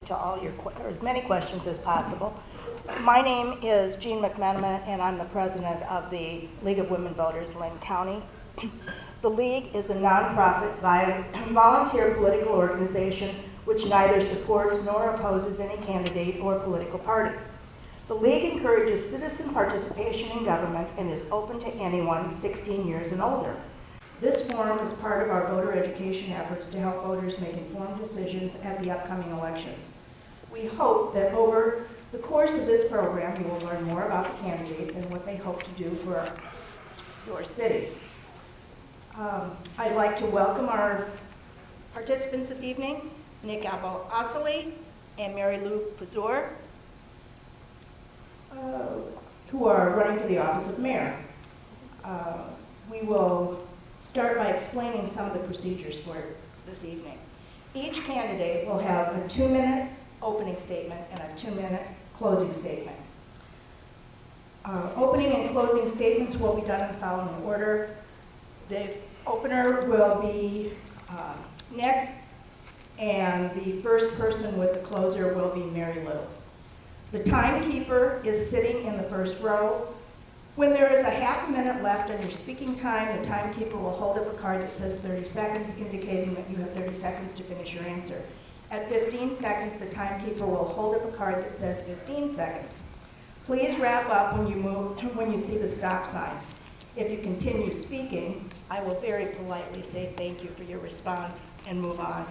to all your or as many questions as possible. My name is Jean McMenamin, and I'm the president of the League of Women Voters, Linn County. The League is a nonprofit volunteer political organization which neither supports nor opposes any candidate or political party. The League encourages citizen participation in government and is open to anyone 16 years and older. This forum is part of our voter education efforts to help voters make informed decisions at the upcoming elections. We hope that over the course of this program, you will learn more about the candidates and what they hope to do for your city. I'd like to welcome our participants this evening, Nicolas AbouAssaly and Mary Lou Pazour, who are running for the office of mayor. We will start by explaining some of the procedures for this evening. Each candidate will have a 2-minute opening statement and a 2-minute closing statement. Opening and closing statements will be done in the following order. The opener will be Nick, and the first person with the closer will be Mary Lou. The timekeeper is sitting in the first row. When there is a half a minute left in your speaking time, the timekeeper will hold up a card that says 30 seconds, indicating that you have 30 seconds to finish your answer. At 15 seconds, the timekeeper will hold up a card that says 15 seconds. Please wrap up when you see the stop sign. If you continue speaking, I will very politely say thank you for your response and move on.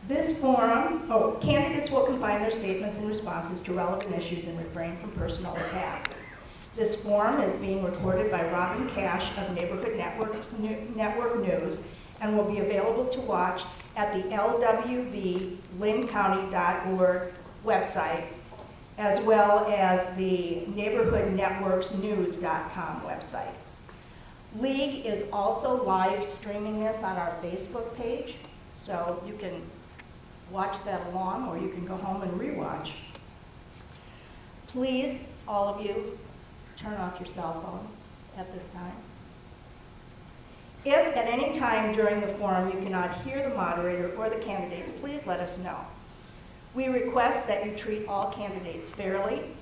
This forum, candidates will confine their statements and responses to relevant issues and refrain from personal attacks. This forum is being recorded by Robin Cash of Neighborhood Network News and will be available to watch at the lwvlinncounty.org website, as well as the neighborhoodnetworksnews.com website. League is also live streaming this on our Facebook page, so you can watch that along, or you can go home and rewatch. Please, all of you, turn off your cell phones at this time. If at any time during the forum you cannot hear the moderator or the candidates, please let us know. We request that you treat all candidates fairly.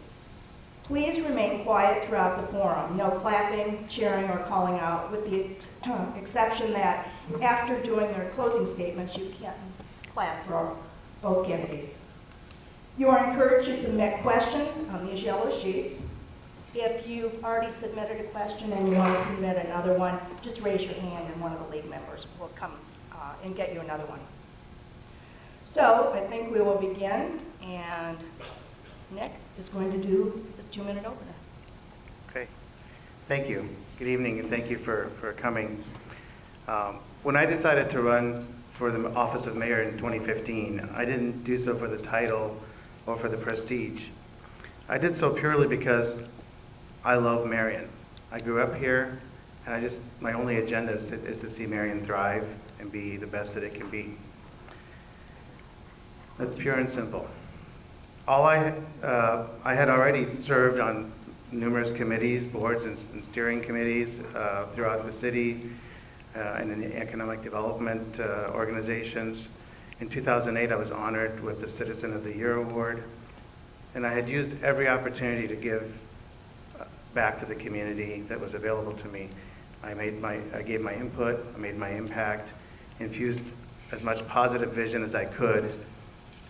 Please remain quiet throughout the forum. No clapping, cheering, or calling out, with the exception that after doing their closing statements, you can clap for both candidates. You are encouraged to submit questions on these yellow sheets. If you've already submitted a question and you want to submit another one, just raise your hand and one of the League members will come and get you another one. So I think we will begin, and Nick is going to do this 2-minute opener. Okay, thank you. Good evening, and thank you for coming. When I decided to run for the office of mayor in 2015, I didn't do so for the title or for the prestige. I did so purely because I love Marion. I grew up here, and my only agenda is to see Marion thrive and be the best that it can be. That's pure and simple. I had already served on numerous committees, boards, and steering committees throughout the city and in the economic development organizations. In 2008, I was honored with the Citizen of the Year Award, and I had used every opportunity to give back to the community that was available to me. I gave my input, I made my impact, infused as much positive vision as I could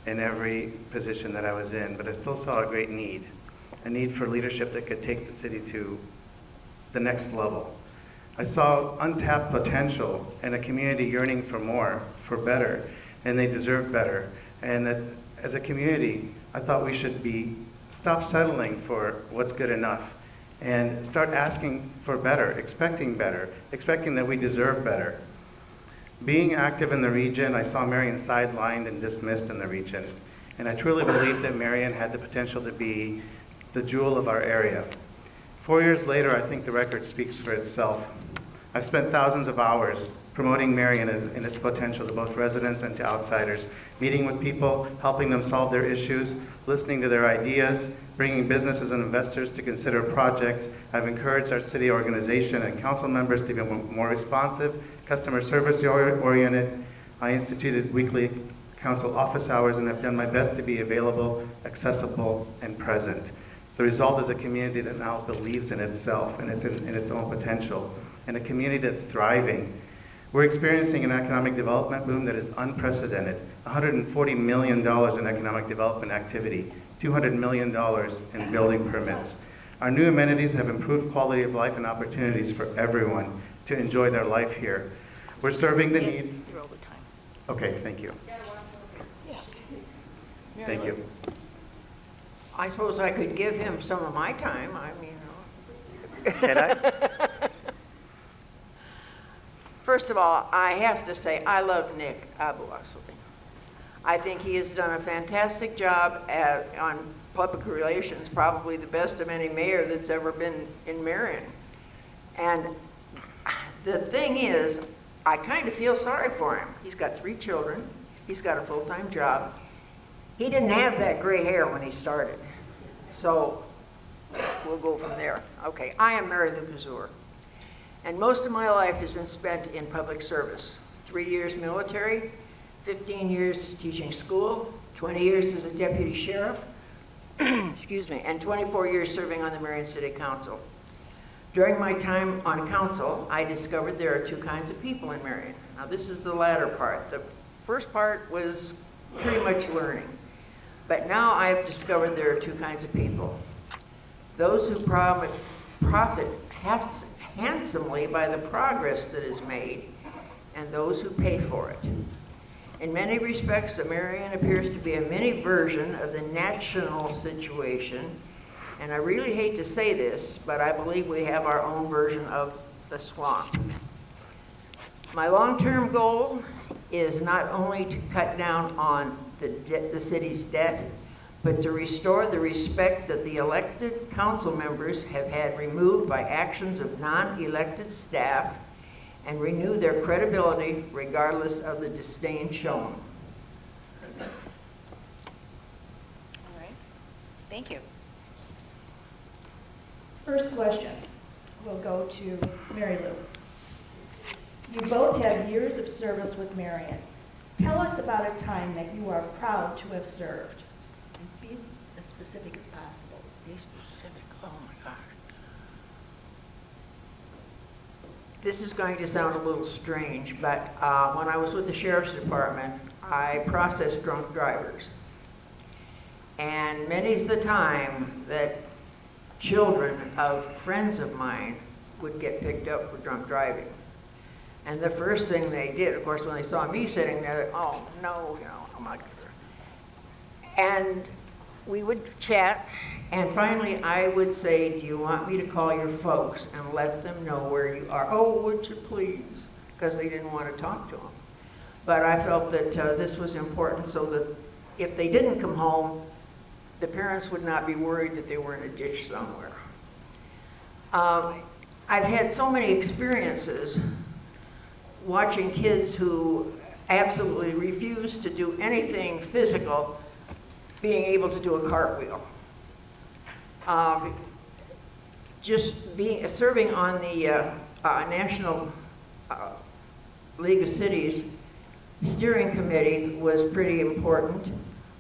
in every position that I was in, but I still saw a great need, a need for leadership that could take the city to the next level. I saw untapped potential and a community yearning for more, for better, and they deserve better. And that as a community, I thought we should stop settling for what's good enough and start asking for better, expecting that we deserve better. Being active in the region, I saw Marion sidelined and dismissed in the region, and I truly believed that Marion had the potential to be the jewel of our area. 4 years later, I think the record speaks for itself. I've spent thousands of hours promoting Marion and its potential to both residents and to outsiders, meeting with people, helping them solve their issues, listening to their ideas, bringing businesses and investors to consider projects. I've encouraged our city organization and council members to be more responsive, customer service oriented. I instituted weekly council office hours and have done my best to be available, accessible, and present. The result is a community that now believes in itself and in its own potential, and a community that's thriving. We're experiencing an economic development boom that is unprecedented. $140 million in economic development activity, $200 million in building permits. Our new amenities have improved quality of life and opportunities for everyone to enjoy their life here. We're serving the needs. Okay, thank you. Thank you. I suppose I could give him some of my time. I mean, Can I? first of all, I have to say I love Nick AbouAssaly. I think he has done a fantastic job on public relations, probably the best of any mayor that's ever been in Marion. And the thing is, I kind of feel sorry for him. He's got 3 children. He's got a full-time job. He didn't have that gray hair when he started. So we'll go from there. Okay, I am Mary Lou Pazour. And most of my life has been spent in public service. 3 years military, 15 years teaching school, 20 years as a deputy sheriff, excuse me, and 24 years serving on the Marion City Council. During my time on council, I discovered there are 2 kinds of people in Marion. Now this is the latter part. The first part was pretty much learning. But now I've discovered there are 2 kinds of people. Those who profit handsomely by the progress that is made, and those who pay for it. In many respects, Marion appears to be a mini version of the national situation, and I really hate to say this, but I believe we have our own version of the swamp. My long-term goal is not only to cut down on the city's debt, but to restore the respect that the elected council members have had removed by actions of non-elected staff, and renew their credibility regardless of the disdain shown. All right. Thank you. First question will go to Mary Lou. You both have years of service with Marion. Tell us about a time that you are proud to have served. And be as specific as possible. Be specific. Oh my God. This is going to sound a little strange, but when I was with the Sheriff's Department, I processed drunk drivers. And many's the time that children of friends of mine would get picked up for drunk driving. And the first thing they did, of course, when they saw me sitting there, oh no, you know, I'm not gonna. And we would chat, and finally I would say, do you want me to call your folks and let them know where you are? Oh, would you please? Because they didn't want to talk to them. But I felt that this was important so that if they didn't come home, the parents would not be worried that they were in a ditch somewhere. I've had so many experiences watching kids who absolutely refuse to do anything physical being able to do a cartwheel. Just serving on the National League of Cities steering committee was pretty important.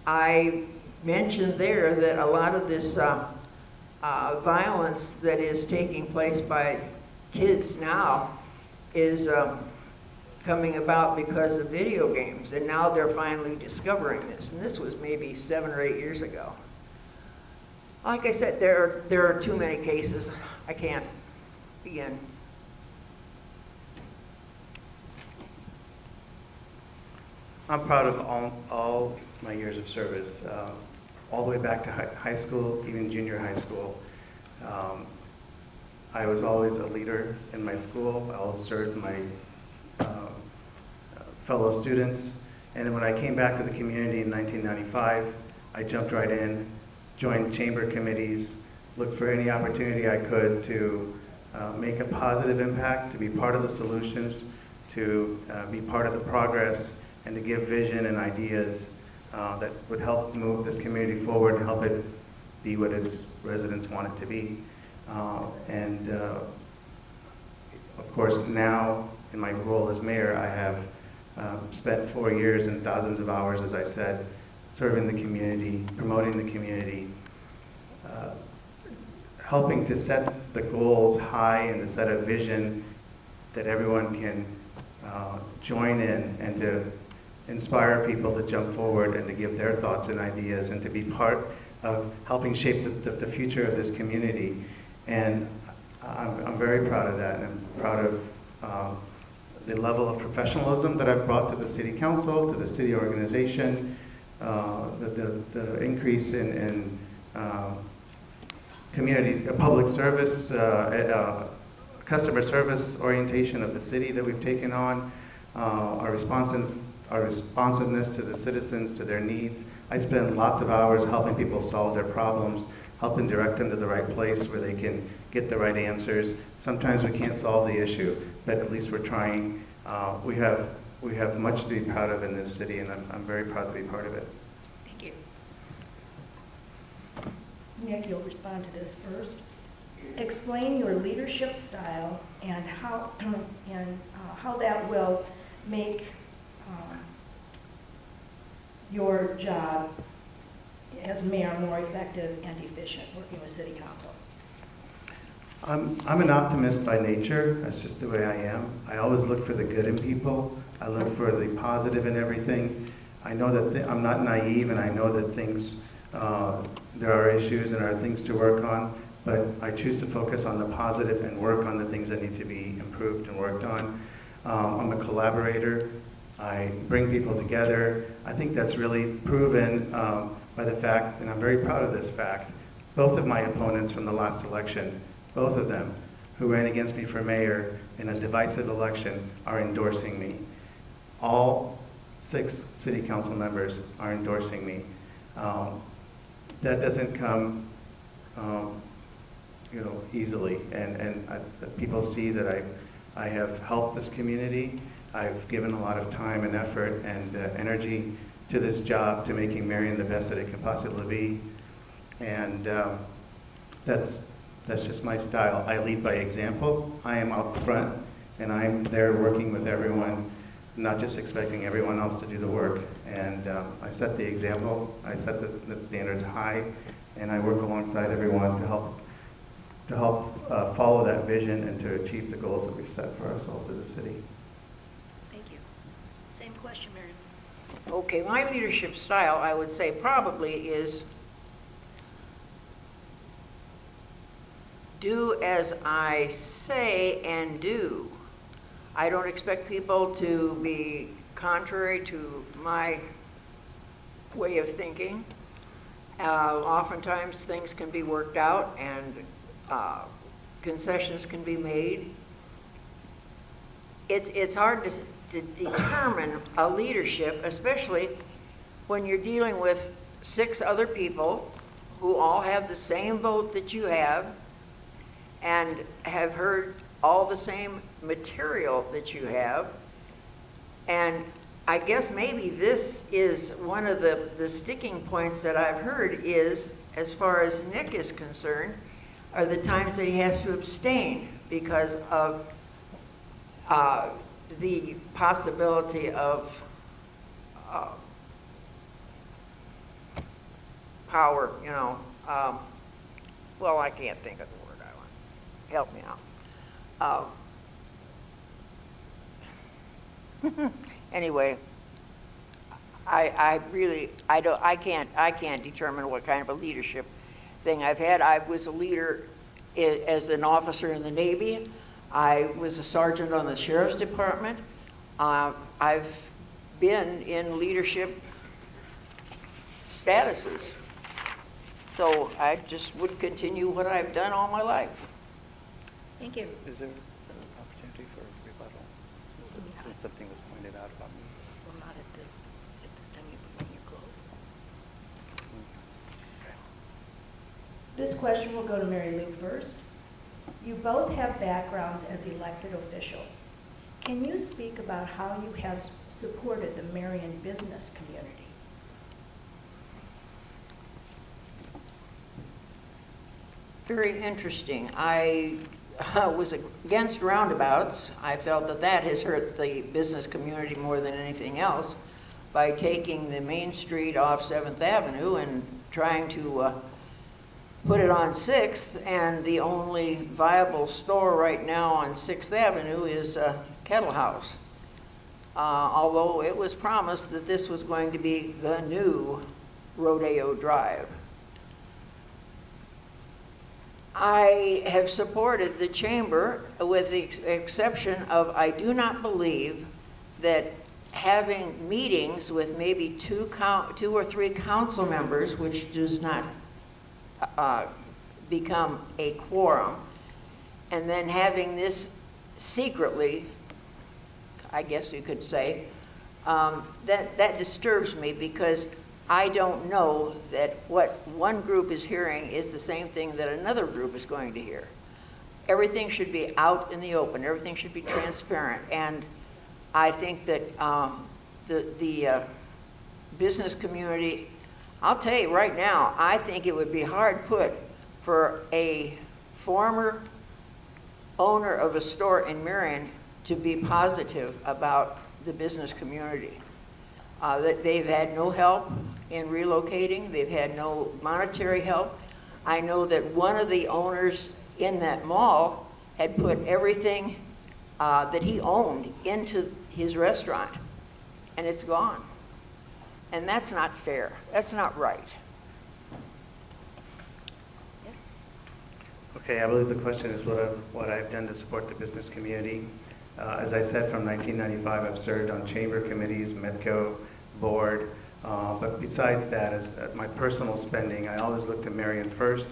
I mentioned there that a lot of this violence that is taking place by kids now is coming about because of video games, and now they're finally discovering this, and this was maybe 7 or 8 years ago. Like I said, there are too many cases. I can't begin. I'm proud of all my years of service, all the way back to high school, even junior high school. I was always a leader in my school. I always served my fellow students. And when I came back to the community in 1995, I jumped right in, joined chamber committees, looked for any opportunity I could to make a positive impact, to be part of the solutions, to be part of the progress, and to give vision and ideas that would help move this community forward and help it be what its residents want it to be. Of course, now in my role as mayor, I have spent 4 years and thousands of hours, as I said, serving the community, promoting the community, helping to set the goals high and to set a vision that everyone can join in, and to inspire people to jump forward and to give their thoughts and ideas and to be part of helping shape the future of this community. And I'm very proud of that, and I'm proud of the level of professionalism that I've brought to the city council, to the city organization, the increase in community, public service, customer service orientation of the city that we've taken on, our responsiveness to the citizens, to their needs. I spend lots of hours helping people solve their problems, helping direct them to the right place where they can get the right answers. Sometimes we can't solve the issue, but at least we're trying. We have much to be proud of in this city, and I'm very proud to be part of it. Thank you. Nick, you'll respond to this first. Explain your leadership style and how that will make your job as mayor more effective and efficient working with city council. I'm an optimist by nature. That's just the way I am. I always look for the good in people. I look for the positive in everything. I know that I'm not naive, and I know that things, there are issues and there are things to work on, but I choose to focus on the positive and work on the things that need to be improved and worked on. I'm a collaborator. I bring people together. I think that's really proven by the fact, and I'm very proud of this fact, both of my opponents from the last election, both of them who ran against me for mayor in a divisive election, are endorsing me. All 6 city council members are endorsing me. That doesn't come easily, and people see that I have helped this community. I've given a lot of time and effort and energy to this job, to making Marion the best that it can possibly be, and that's just my style. I lead by example. I am out front, and I'm there working with everyone, not just expecting everyone else to do the work. And I set the example. I set the standards high, and I work alongside everyone to help follow that vision and to achieve the goals that we've set for ourselves as a city. Thank you. Same question, Marion. Okay, my leadership style, I would say probably is do as I say and do. I don't expect people to be contrary to my way of thinking. Oftentimes things can be worked out and concessions can be made. It's hard to determine a leadership, especially when you're dealing with 6 other people who all have the same vote that you have and have heard all the same material that you have. And I guess maybe this is one of the sticking points that I've heard is, as far as Nick is concerned, are the times that he has to abstain because of the possibility of power, well, I can't think of the word I want. Help me out. Anyway, I can't determine what kind of a leadership thing I've had. I was a leader as an officer in the Navy. I was a sergeant on the Sheriff's Department. I've been in leadership statuses. So I just would continue what I've done all my life. Thank you. Is there an opportunity for rebuttal? Since something was pointed out about me. Well, not at this time when you're closed. This question will go to Mary Lou first. You both have backgrounds as elected officials. Can you speak about how you have supported the Marion business community? Very interesting. I was against roundabouts. I felt that that has hurt the business community more than anything else by taking the main street off 7th Avenue and trying to put it on 6th, and the only viable store right now on 6th Avenue is Kettle House. Although it was promised that this was going to be the new Rodeo Drive. I have supported the chamber with the exception of I do not believe that having meetings with maybe two or three council members, which does not become a quorum, and then having this secretly, I guess you could say, that disturbs me, because I don't know that what one group is hearing is the same thing that another group is going to hear. Everything should be out in the open. Everything should be transparent. And I think that the business community, I'll tell you right now, I think it would be hard put for a former owner of a store in Marion to be positive about the business community. That they've had no help in relocating, they've had no monetary help. I know that one of the owners in that mall had put everything that he owned into his restaurant, and it's gone. And that's not fair, that's not right. Okay, I believe the question is what I've done to support the business community. As I said, from 1995, I've served on chamber committees, Medco, board, but besides that, as my personal spending, I always look to Marion first.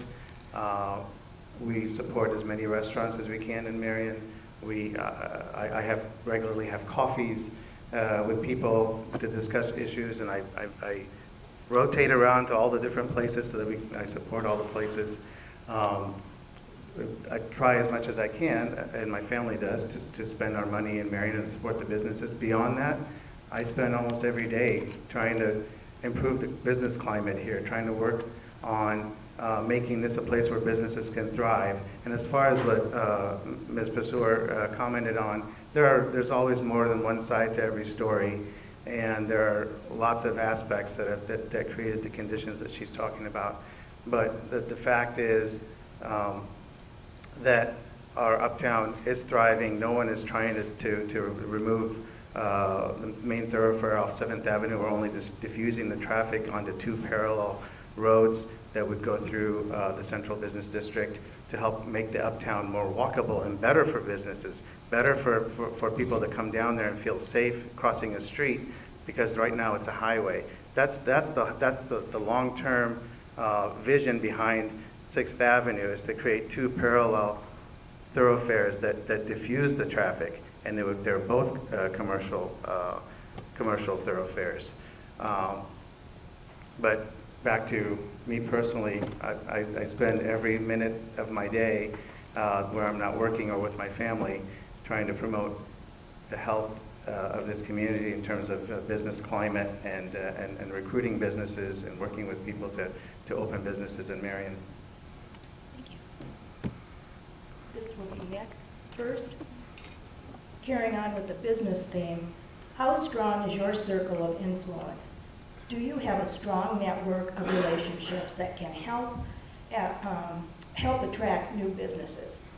We support as many restaurants as we can in Marion. I have regularly have coffees with people to discuss issues, and I rotate around to all the different places so that I support all the places. I try as much as I can, and my family does, to spend our money in Marion and support the businesses. Beyond that, I spend almost every day trying to improve the business climate here, trying to work on making this a place where businesses can thrive. And as far as what Ms. Pazour commented on, there's always more than one side to every story, and there are lots of aspects that created the conditions that she's talking about. But the fact is that our uptown is thriving. No one is trying to remove the main thoroughfare off 7th Avenue. We're only just diffusing the traffic onto two parallel roads that would go through the central business district to help make the uptown more walkable and better for businesses, better for people to come down there and feel safe crossing a street, because right now it's a highway. That's the long-term vision behind 6th Avenue, is to create two parallel thoroughfares that diffuse the traffic, and they're both commercial thoroughfares. But back to me personally, I spend every minute of my day where I'm not working or with my family trying to promote the health of this community in terms of business climate and recruiting businesses and working with people to open businesses in Marion. This will be Nick. First, carrying on with the business theme, how strong is your circle of influence? Do you have a strong network of relationships that can help attract new businesses?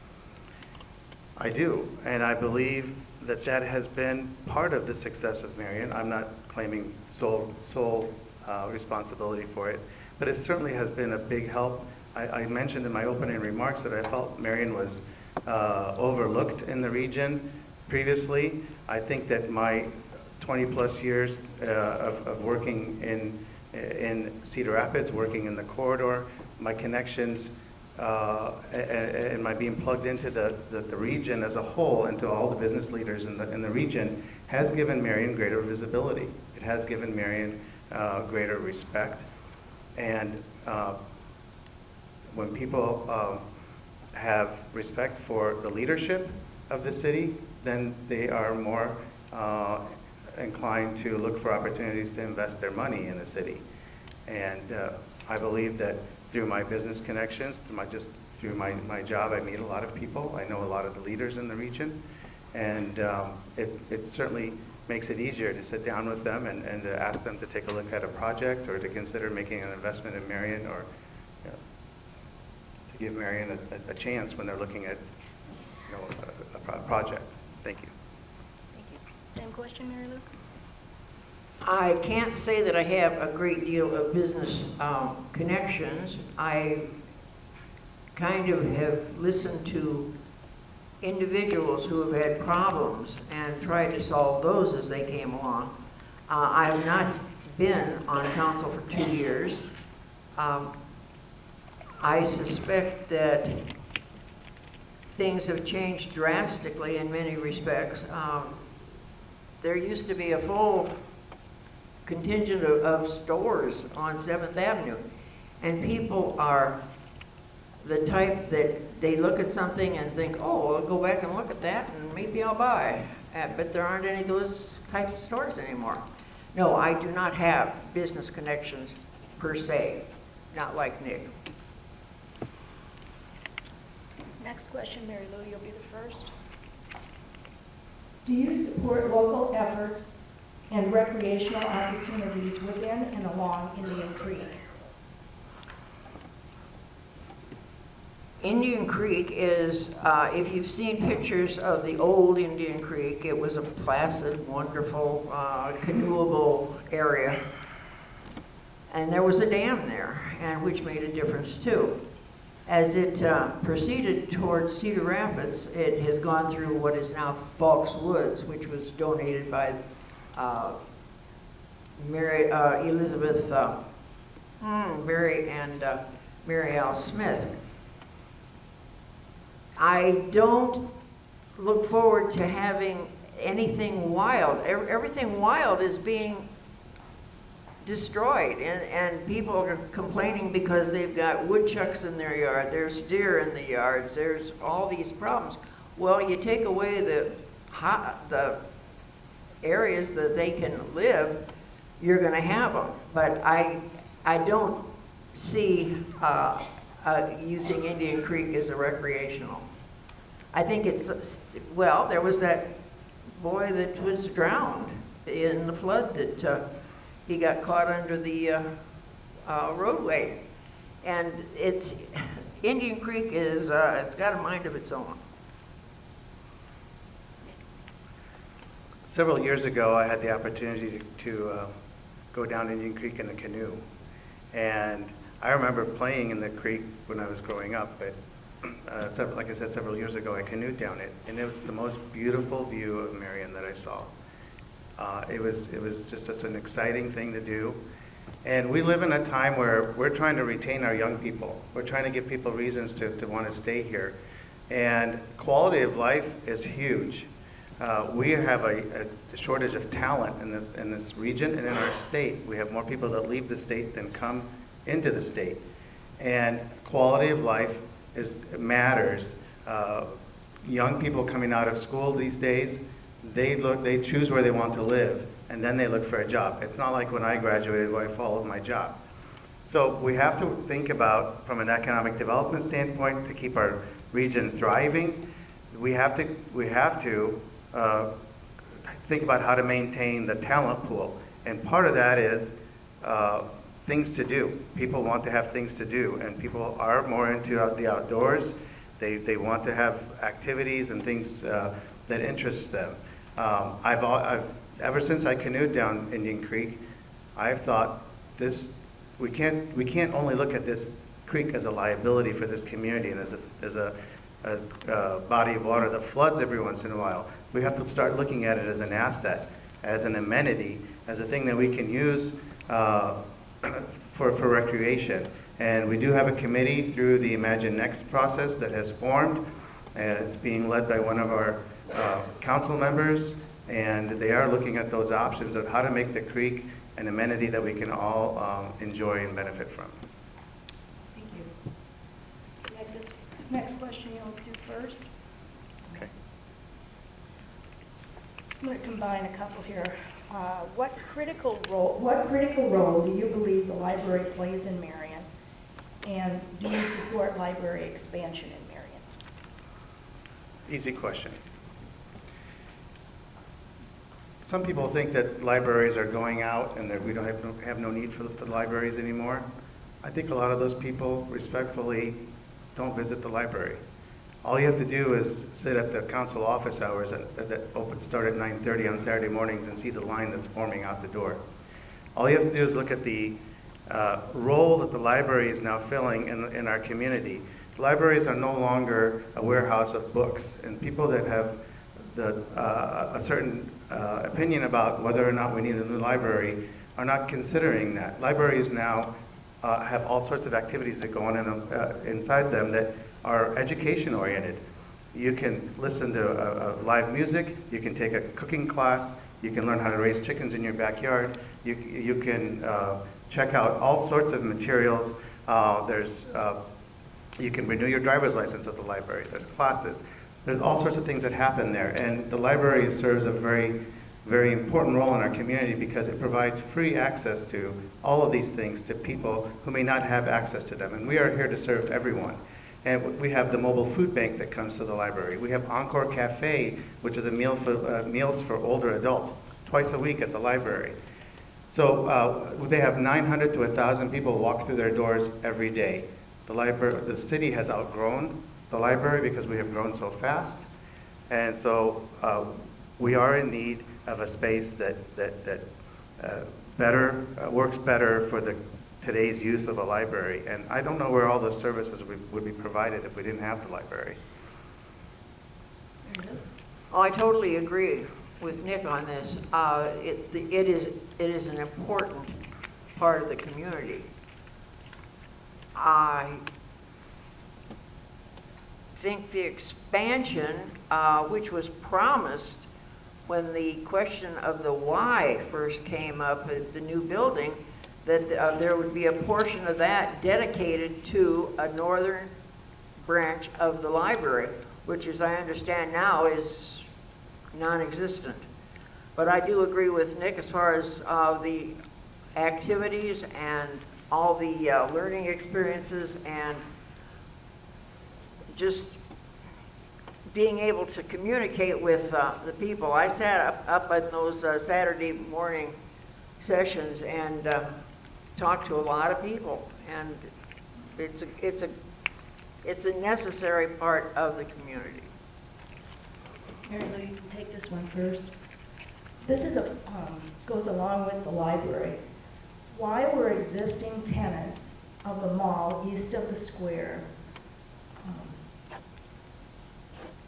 I do, and I believe that has been part of the success of Marion. I'm not claiming sole responsibility for it, but it certainly has been a big help. I mentioned in my opening remarks that I felt Marion was overlooked in the region previously. I think that my 20-plus years of working in Cedar Rapids, working in the corridor, my connections, and my being plugged into the region as a whole, and to all the business leaders in the region, has given Marion greater visibility. It has given Marion greater respect. And when people have respect for the leadership of the city, then they are more inclined to look for opportunities to invest their money in the city. And I believe that through my business connections, through my just through my job, I meet a lot of people. I know a lot of the leaders in the region. And it certainly makes it easier to sit down with them and to ask them to take a look at a project or to consider making an investment in Marion, or to give Marion a chance when they're looking at a project. Thank you. Thank you. Same question, Mary Lou? I can't say that I have a great deal of business connections. I kind of have listened to individuals who have had problems and tried to solve those as they came along. I have not been on council for 2 years. I suspect that things have changed drastically in many respects. There used to be a full contingent of stores on 7th Avenue, and people are the type that they look at something and think, oh, I'll go back and look at that and maybe I'll buy. But there aren't any of those types of stores anymore. No, I do not have business connections per se, not like Nick. Next question, Mary Lou, you'll be the first. Do you support local efforts and recreational opportunities within and along Indian Creek? Indian Creek is, if you've seen pictures of the old Indian Creek, it was a placid, wonderful, canoeable area. And there was a dam there, and which made a difference too. As it proceeded towards Cedar Rapids, it has gone through what is now Falks Woods, which was donated by Mary and Mary L. Smith. I don't look forward to having anything wild. Everything wild is being destroyed, and people are complaining because they've got woodchucks in their yard, there's deer in the yards, there's all these problems. Well, you take away the areas that they can live, you're going to have them. But I don't see using Indian Creek as a recreational. I think it's, well, there was that boy that was drowned in the flood that he got caught under the roadway. And Indian Creek is, it's got a mind of its own. Several years ago, I had the opportunity to go down Indian Creek in a canoe. And I remember playing in the creek when I was growing up. But like I said, several years ago, I canoed down it. And it was the most beautiful view of Marion that I saw. It was just such an exciting thing to do. And we live in a time where we're trying to retain our young people. We're trying to give people reasons to want to stay here. And quality of life is huge. We have a shortage of talent in this region and in our state. We have more people that leave the state than come into the state. And quality of life matters. Young people coming out of school these days, they choose where they want to live, and then they look for a job. It's not like when I graduated where I followed my job. So we have to think about, from an economic development standpoint, to keep our region thriving, we have to think about how to maintain the talent pool. And part of that is things to do. People want to have things to do, and people are more into the outdoors. They want to have activities and things that interest them. Ever since I canoed down Indian Creek, I've thought we can't only look at this creek as a liability for this community and as a body of water that floods every once in a while. We have to start looking at it as an asset, as an amenity, as a thing that we can use for recreation. And we do have a committee through the Imagine Next process that has formed, and it's being led by one of our council members, and they are looking at those options of how to make the creek an amenity that we can all enjoy and benefit from. Thank you. Next question you'll do first. Okay. I'm going to combine a couple here. What critical role do you believe the library plays in Marion? And do you support library expansion in Marion? Easy question. Some people think that libraries are going out and that we don't have no need for the libraries anymore. I think a lot of those people respectfully don't visit the library. All you have to do is sit at the council office hours that start at 9:30 on Saturday mornings and see the line that's forming out the door. All you have to do is look at the role that the library is now filling in our community. Libraries are no longer a warehouse of books, and people that have a certain opinion about whether or not we need a new library are not considering that. Libraries now have all sorts of activities that go on inside them that are education oriented. You can listen to live music, you can take a cooking class, you can learn how to raise chickens in your backyard, you can check out all sorts of materials. You can renew your driver's license at the library. There's classes. There's all sorts of things that happen there. And the library serves a very, very important role in our community because it provides free access to all of these things to people who may not have access to them. And we are here to serve everyone. And we have the mobile food bank that comes to the library. We have Encore Cafe, which is a meals for older adults, twice a week at the library. So they have 900 to 1,000 people walk through their doors every day. The city has outgrown the library because we have grown so fast. And so we are in need of a space that works better for today's use of a library. And I don't know where all those services would be provided if we didn't have the library. Oh, I totally agree with Nick on this. It is an important part of the community. I think the expansion, which was promised when the question of the why first came up at the new building, that there would be a portion of that dedicated to a northern branch of the library, which, as I understand now, is non-existent. But I do agree with Nick as far as the activities and all the learning experiences and just being able to communicate with the people. I sat up at those Saturday morning sessions and talked to a lot of people, and it's a necessary part of the community. Mary Lou, you can take this one first. This is goes along with the library. Why were existing tenants of the mall east of the square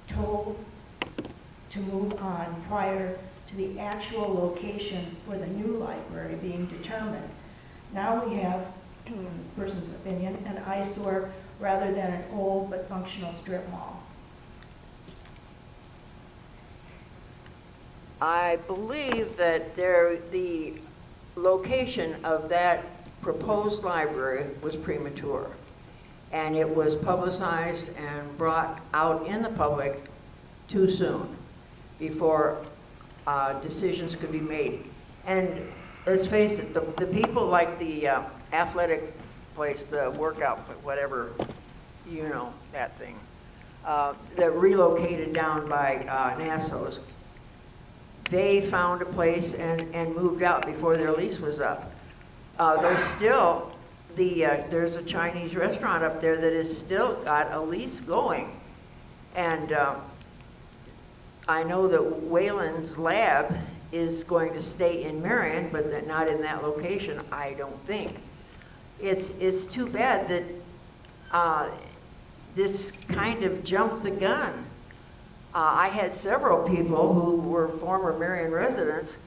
told to move on prior to the actual location for the new library being determined? Now we have, in this person's opinion, an eyesore rather than an old but functional strip mall. I believe that the location of that proposed library was premature, and it was publicized and brought out in the public too soon before decisions could be made. And let's face it, the people like the athletic place, the workout, whatever, you know, that thing, that relocated down by Nassau's, they found a place and moved out before their lease was up. There's still there's a Chinese restaurant up there that has still got a lease going. And I know that Whalen's lab is going to stay in Marion, but not in that location, I don't think. It's too bad that this kind of jumped the gun. I had several people who were former Marion residents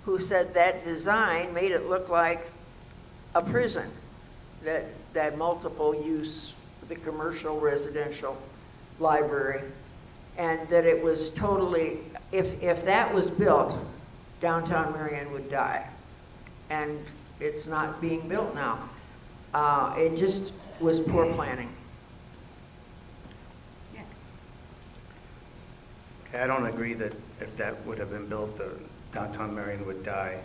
who said that design made it look like a prison, that multiple use, the commercial residential library, and that it was totally, if that was built, downtown Marion would die. And it's not being built now. It just was poor planning. I don't agree that if that would have been built, downtown Marion would die.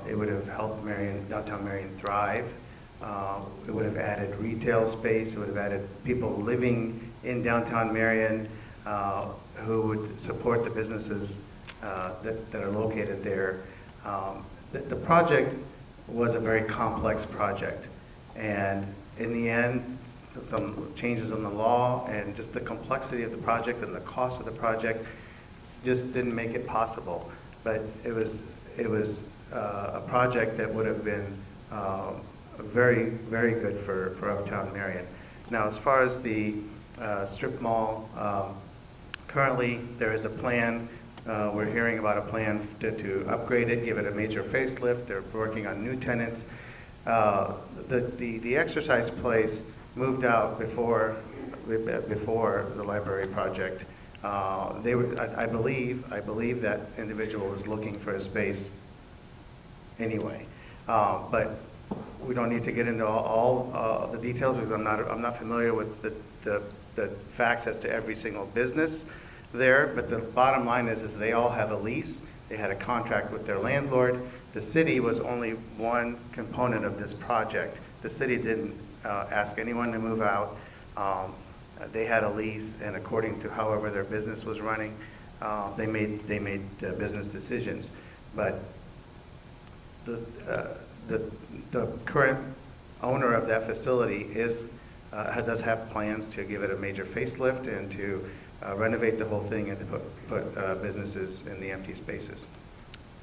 It would have helped downtown Marion thrive. It would have added retail space. It would have added people living in downtown Marion who would support the businesses that are located there. The project was a very complex project, and in the end, some changes in the law and just the complexity of the project and the cost of the project just didn't make it possible. But it was a project that would have been very, very good for Uptown Marion. Now, as far as the strip mall, currently there is a plan. We're hearing about a plan to upgrade it, give it a major facelift. They're working on new tenants. The exercise place moved out before the library project. They were, I believe that individual was looking for a space anyway. But we don't need to get into all the details because I'm not familiar with the facts as to every single business there. But the bottom line is they all have a lease. They had a contract with their landlord. The city was only one component of this project. The city didn't ask anyone to move out. They had a lease, and according to however their business was running, they made business decisions. But the current owner of that facility does have plans to give it a major facelift and to renovate the whole thing and to put businesses in the empty spaces.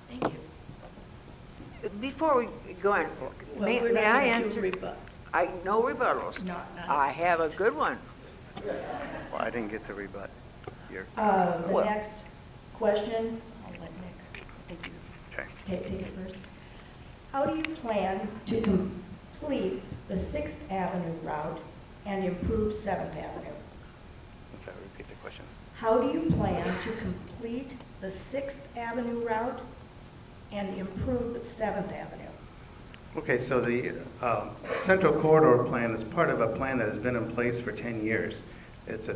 Thank you. Before we go on, may we're not I gonna do answer? rebut. No rebuttals. Not- I have a good one. Well, I didn't get to rebut your. The Well- next question, I'll let Nick Okay. take it first. How do you plan to complete the 6th Avenue route and improve 7th Avenue? I'm sorry, repeat the question. How do you plan to complete the 6th Avenue route and improve 7th Avenue? Okay, so the Central Corridor Plan is part of a plan that has been in place for 10 years. It's a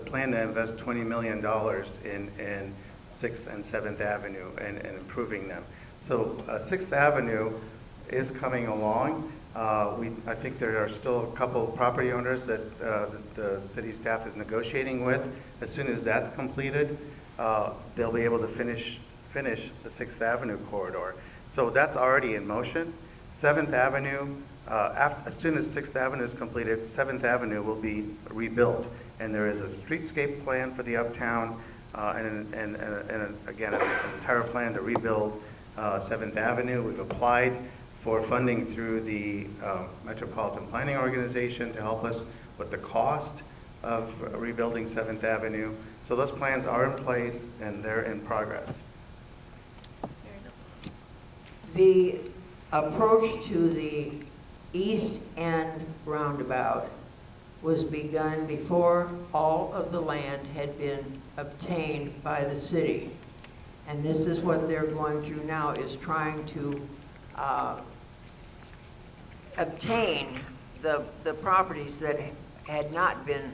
plan to invest $20 million in 6th and 7th Avenue and improving them. So 6th Avenue is coming along. I think there are still a couple of property owners that the city staff is negotiating with. As soon as that's completed, they'll be able to finish the 6th Avenue corridor. So that's already in motion. 7th Avenue, as soon as 6th Avenue is completed, 7th Avenue will be rebuilt. And there is a streetscape plan for the uptown and again, an entire plan to rebuild 7th Avenue. We've applied for funding through the Metropolitan Planning Organization to help us with the cost of rebuilding 7th Avenue. So those plans are in place and they're in progress. The approach to the East End roundabout was begun before all of the land had been obtained by the city. And this is what they're going through now, is trying to obtain the properties that had not been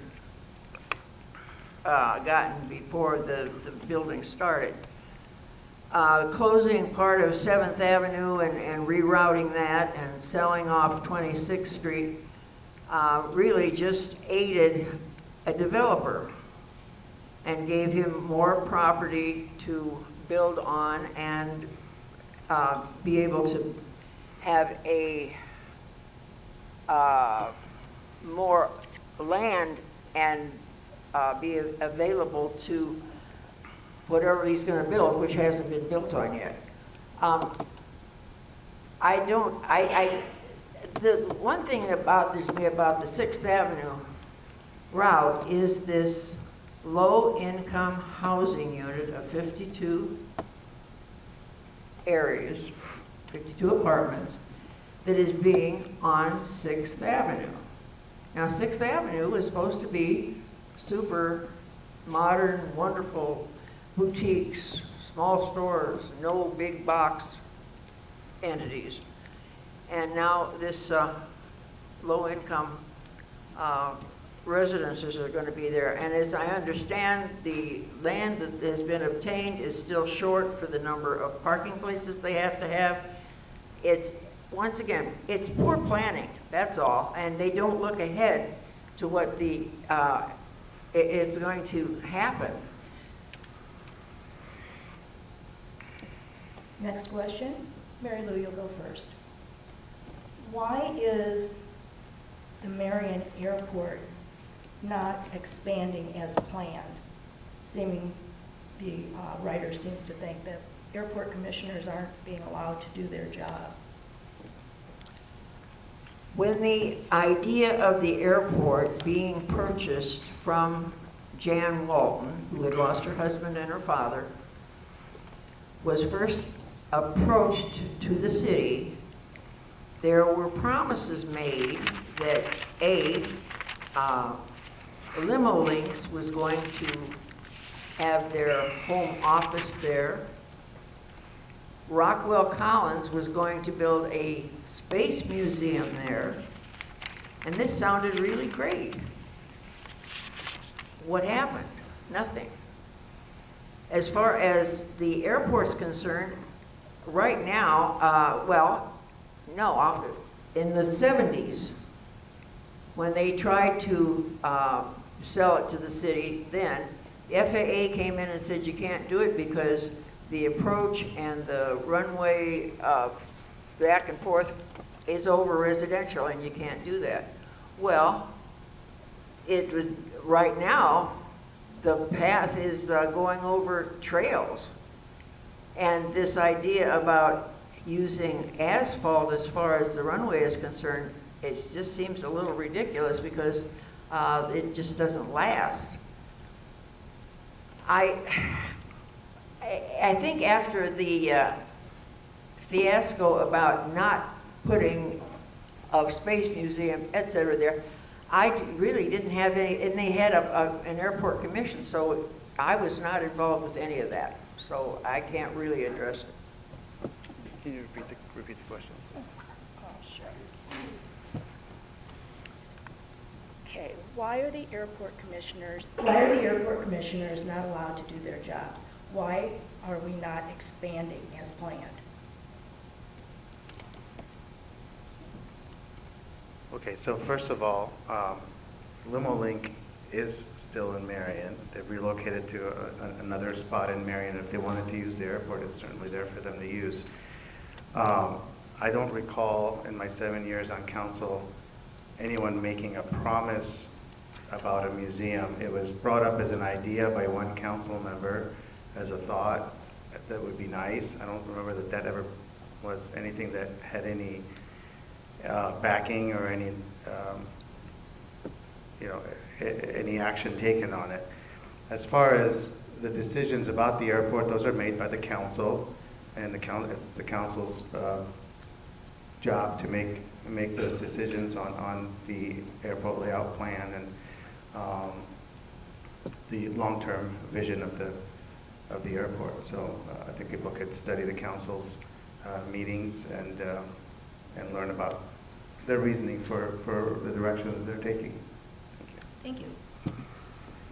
gotten before the building started. Closing part of 7th Avenue and rerouting that and selling off 26th Street really just aided a developer and gave him more property to build on and be able to have a more land and be available to whatever he's going to build, which hasn't been built on yet. The one thing that bothers me about the 6th Avenue route is this low-income housing unit of 52 areas, 52 apartments, that is being on 6th Avenue. Now, 6th Avenue is supposed to be super modern, wonderful boutiques, small stores, no big box entities. And now this low-income residences are going to be there. And as I understand, the land that has been obtained is still short for the number of parking places they have to have. It's once again, it's poor planning, that's all, and they don't look ahead to what it's going to happen. Next question. Mary Lou, you'll go first. Why is the Marion Airport not expanding as planned? The writer seems to think that airport commissioners aren't being allowed to do their job. When the idea of the airport being purchased from Jan Walton, who had lost her husband and her father, was first approached to the city, there were promises made that Limo Links was going to have their home office there. Rockwell Collins was going to build a space museum there. And this sounded really great. What happened? Nothing. As far as the airport's concerned, right now, in the 70s, when they tried to sell it to the city then, the FAA came in and said you can't do it because the approach and the runway back and forth is over residential and you can't do that. Well, it was right now the path is going over trails, and this idea about using asphalt as far as the runway is concerned, it just seems a little ridiculous because it just doesn't last. I think after the fiasco about not putting a space museum, et cetera, there, I really didn't have any, and they had an airport commission, so I was not involved with any of that. So I can't really address it. Can you repeat the question? Sure. Okay, why are the airport commissioners not allowed to do their jobs? Why are we not expanding as planned? Okay, so first of all, Limo Link is still in Marion. They've relocated to another spot in Marion. If they wanted to use the airport, it's certainly there for them to use. I don't recall in my 7 years on council anyone making a promise about a museum. It was brought up as an idea by one council member as a thought that would be nice. I don't remember that ever was anything that had any backing or any any action taken on it. As far as the decisions about the airport, those are made by the council, and it's the council's job to make those decisions on the airport layout plan and the long-term vision of the airport. So I think people could study the council's meetings and learn about their reasoning for the direction that they're taking. Thank you.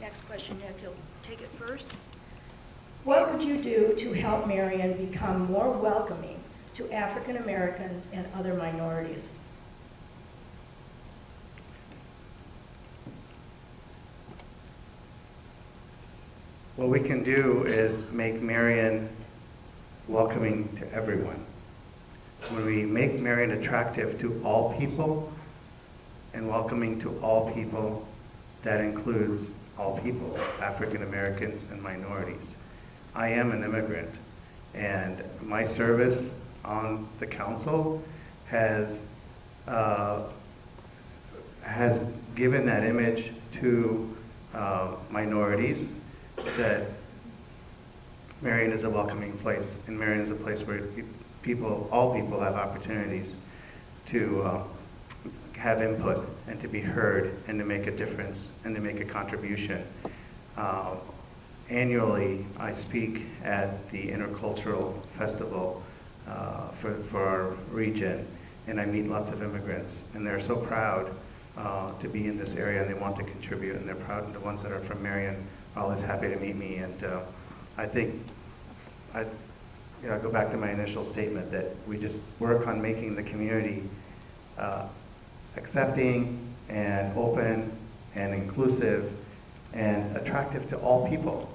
Next question, Nick, you'll take it first. What would you do to help Marion become more welcoming to African Americans and other minorities? What we can do is make Marion welcoming to everyone. When we make Marion attractive to all people and welcoming to all people, that includes all people, African Americans and minorities. I am an immigrant, and my service on the council has given that image to minorities, that Marion is a welcoming place, and Marion is a place where all people have opportunities to have input and to be heard and to make a difference and to make a contribution. Annually, I speak at the Intercultural Festival for our region, and I meet lots of immigrants, and they're so proud to be in this area, and they want to contribute, and they're proud, and the ones that are from Marion are always happy to meet me, and I think go back to my initial statement that we just work on making the community accepting and open and inclusive and attractive to all people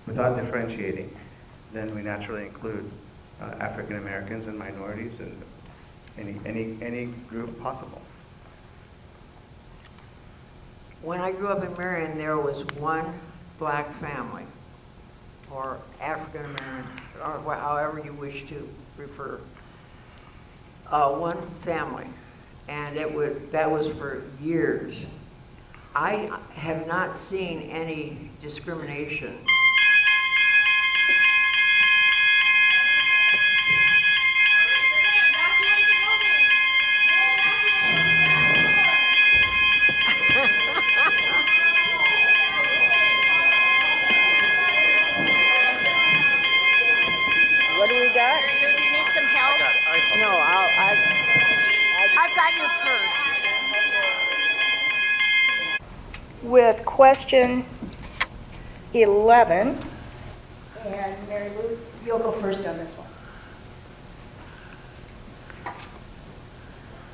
without differentiating. Then we naturally include African Americans and minorities and any group possible. When I grew up in Marion, there was one black family, or African American, or however you wish to refer. One family, and that was for years. I have not seen any discrimination. What do we got? Mary Lou, do you need some help? No, I've got your purse. With question 11, and Mary Lou, you'll go first on this one.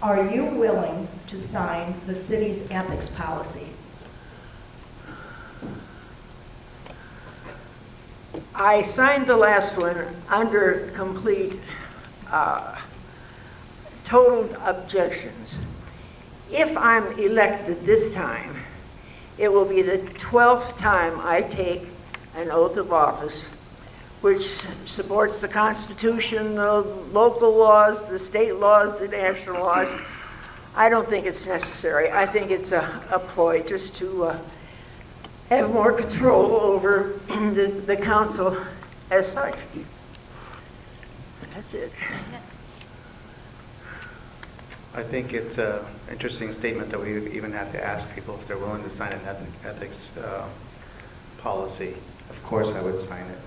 Are you willing to sign the city's ethics policy? I signed the last one under complete total objections. If I'm elected this time, it will be the 12th time I take an oath of office, which supports the Constitution, the local laws, the state laws, the national laws. I don't think it's necessary. I think it's a ploy just to have more control over the council as such. That's it. I think it's an interesting statement that we even have to ask people if they're willing to sign an ethics policy. Of course I would sign it.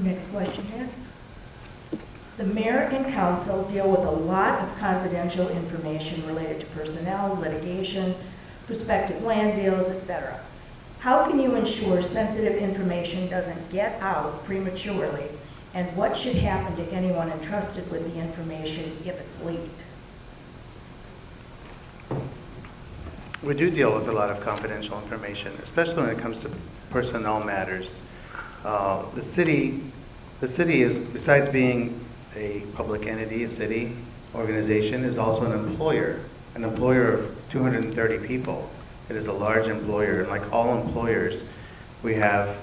Next question here. The mayor and council deal with a lot of confidential information related to personnel, litigation, prospective land deals, etc. How can you ensure sensitive information doesn't get out prematurely, and what should happen to anyone entrusted with the information if it's leaked? We do deal with a lot of confidential information, especially when it comes to personnel matters. The city is, besides being a public entity, a city organization, is also an employer of 230 people. It is a large employer, and like all employers, we have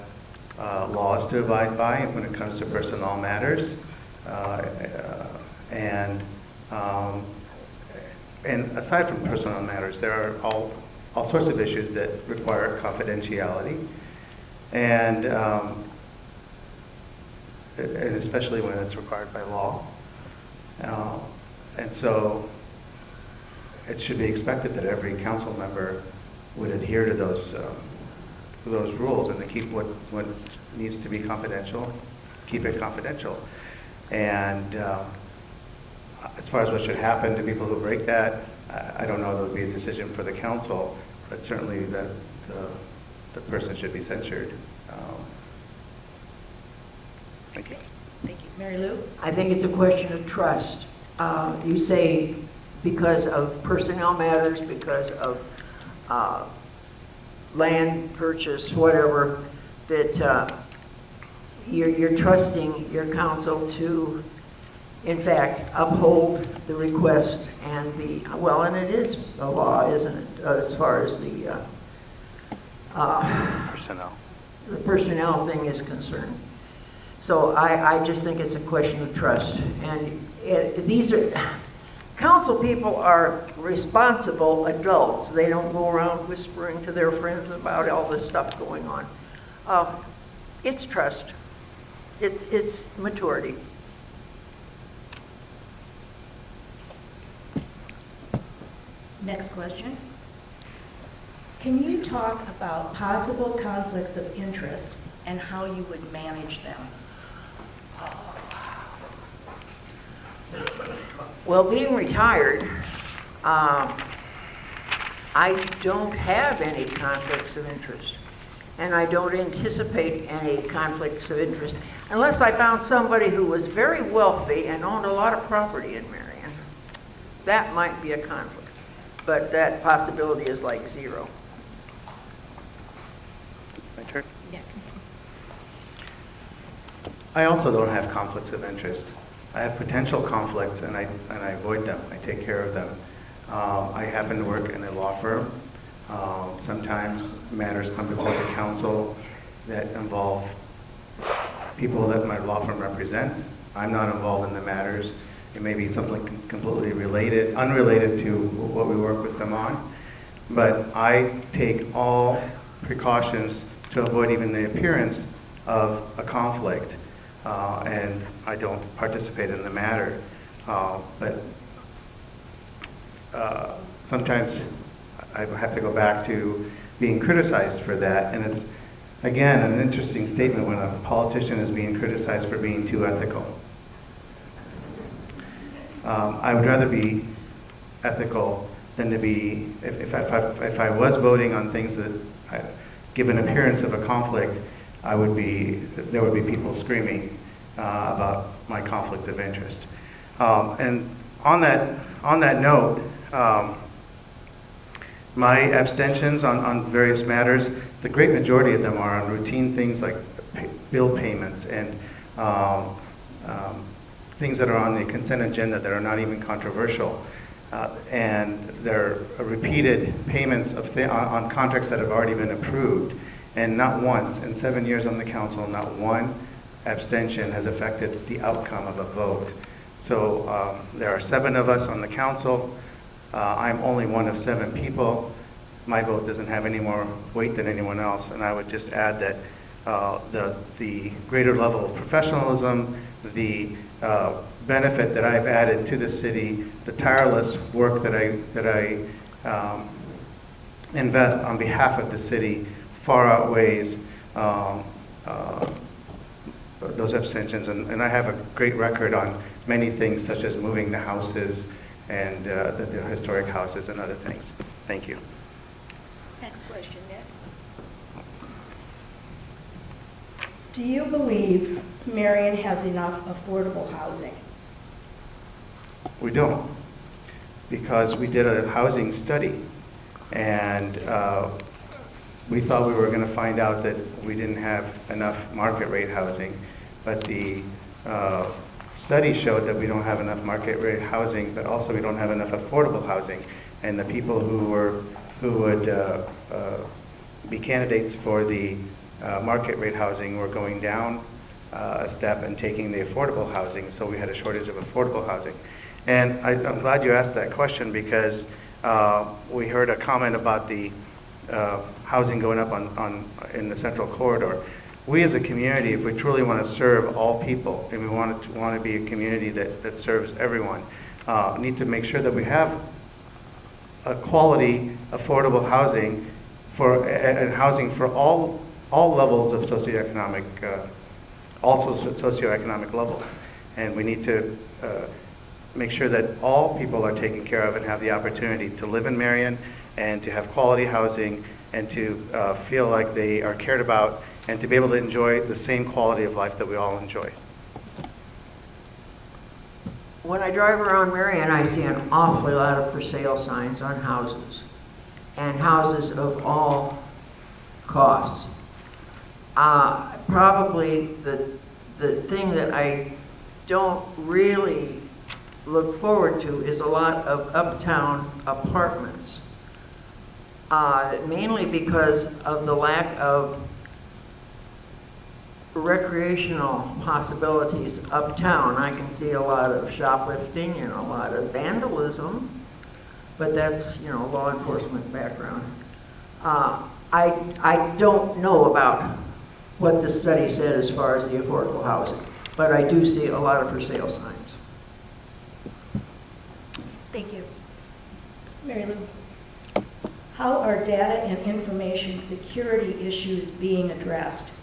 laws to abide by when it comes to personnel matters, and aside from personnel matters, there are all sorts of issues that require confidentiality, and especially when it's required by law. And so it should be expected that every council member would adhere to those rules and to keep what needs to be confidential, keep it confidential. And as far as what should happen to people who break that, I don't know, that would be a decision for the council, but certainly that the person should be censured. Thank you. Thank you. Mary Lou? I think it's a question of trust. You say because of personnel matters, because of land purchase, whatever, that you're trusting your council to, in fact, uphold the request and and it is a law, isn't it, as far as the personnel thing is concerned. So I just think it's a question of trust. And council people are responsible adults. They don't go around whispering to their friends about all this stuff going on. It's trust. It's maturity. Next question. Can you talk about possible conflicts of interest and how you would manage them? Well, being retired, I don't have any conflicts of interest. and I don't anticipate any conflicts of interest unless I found somebody who was very wealthy and owned a lot of property in Marion. That might be a conflict, but that possibility is like zero. My turn? Nick? I also don't have conflicts of interest. I have potential conflicts, and I avoid them. I take care of them. I happen to work in a law firm. Sometimes matters come before the council that involve people that my law firm represents. I'm not involved in the matters. It may be something completely unrelated to what we work with them on. But I take all precautions to avoid even the appearance of a conflict. And I don't participate in the matter. But sometimes I have to go back to being criticized for that. And it's, again, an interesting statement when a politician is being criticized for being too ethical. I would rather be ethical than to be, if I was voting on things that give an appearance of a conflict, there would be people screaming about my conflict of interest. And on that note, my abstentions on various matters, the great majority of them are on routine things like bill payments and things that are on the consent agenda that are not even controversial. And they're repeated payments on contracts that have already been approved. And not once, in 7 years on the council, not one abstention has affected the outcome of a vote. So there are 7 of us on the council. I'm only one of 7 people. My vote doesn't have any more weight than anyone else. And I would just add that the greater level of professionalism, the benefit that I've added to the city, the tireless work that I invest on behalf of the city far outweighs those abstentions. And I have a great record on many things, such as moving the houses and the historic houses and other things. Thank you. Next question, Nick? Do you believe Marion has enough affordable housing? We don't, because we did a housing study, and we thought we were going to find out that we didn't have enough market rate housing, but the study showed that we don't have enough market rate housing, but also we don't have enough affordable housing. And the people who would be candidates for the market rate housing were going down a step and taking the affordable housing, so we had a shortage of affordable housing. And I'm glad you asked that question, because we heard a comment about the housing going up in the central corridor. We as a community, if we truly want to serve all people, and we want to be a community that serves everyone, need to make sure that we have a quality, affordable housing and housing for all levels of socioeconomic, also socioeconomic levels. And we need to make sure that all people are taken care of and have the opportunity to live in Marion and to have quality housing and to feel like they are cared about and to be able to enjoy the same quality of life that we all enjoy. When I drive around Marion, I see an awfully lot of for sale signs on houses, and houses of all costs. Probably the thing that I don't really look forward to is a lot of uptown apartments, mainly because of the lack of recreational possibilities uptown. I can see a lot of shoplifting and a lot of vandalism, but that's, law enforcement background. I don't know about what the study said as far as the affordable housing, but I do see a lot of for sale signs. Thank you. Mary Lou, how are data and information security issues being addressed?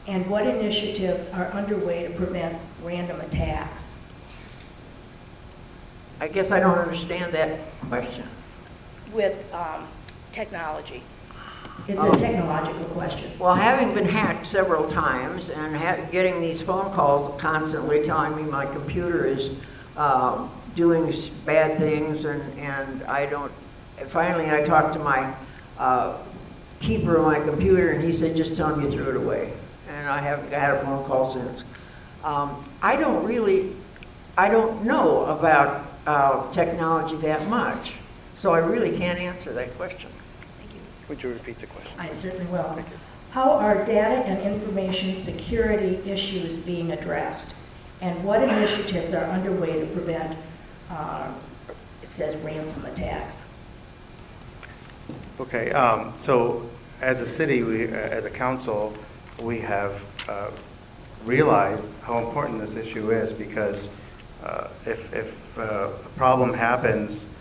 And what initiatives are underway to prevent random attacks? I guess I don't understand that question. With technology. It's a technological question. Well, having been hacked several times and getting these phone calls constantly telling me my computer is doing bad things and I don't, finally I talked to my keeper of my computer and he said, just tell him you threw it away. And I haven't had a phone call since. I don't know about technology that much, so I really can't answer that question. Thank you. Would you repeat the question? I certainly will. Thank you. How are data and information security issues being addressed? And what initiatives are underway to prevent, it says ransom attacks? Okay, so as a city, as a council, we have realized how important this issue is because if a problem happens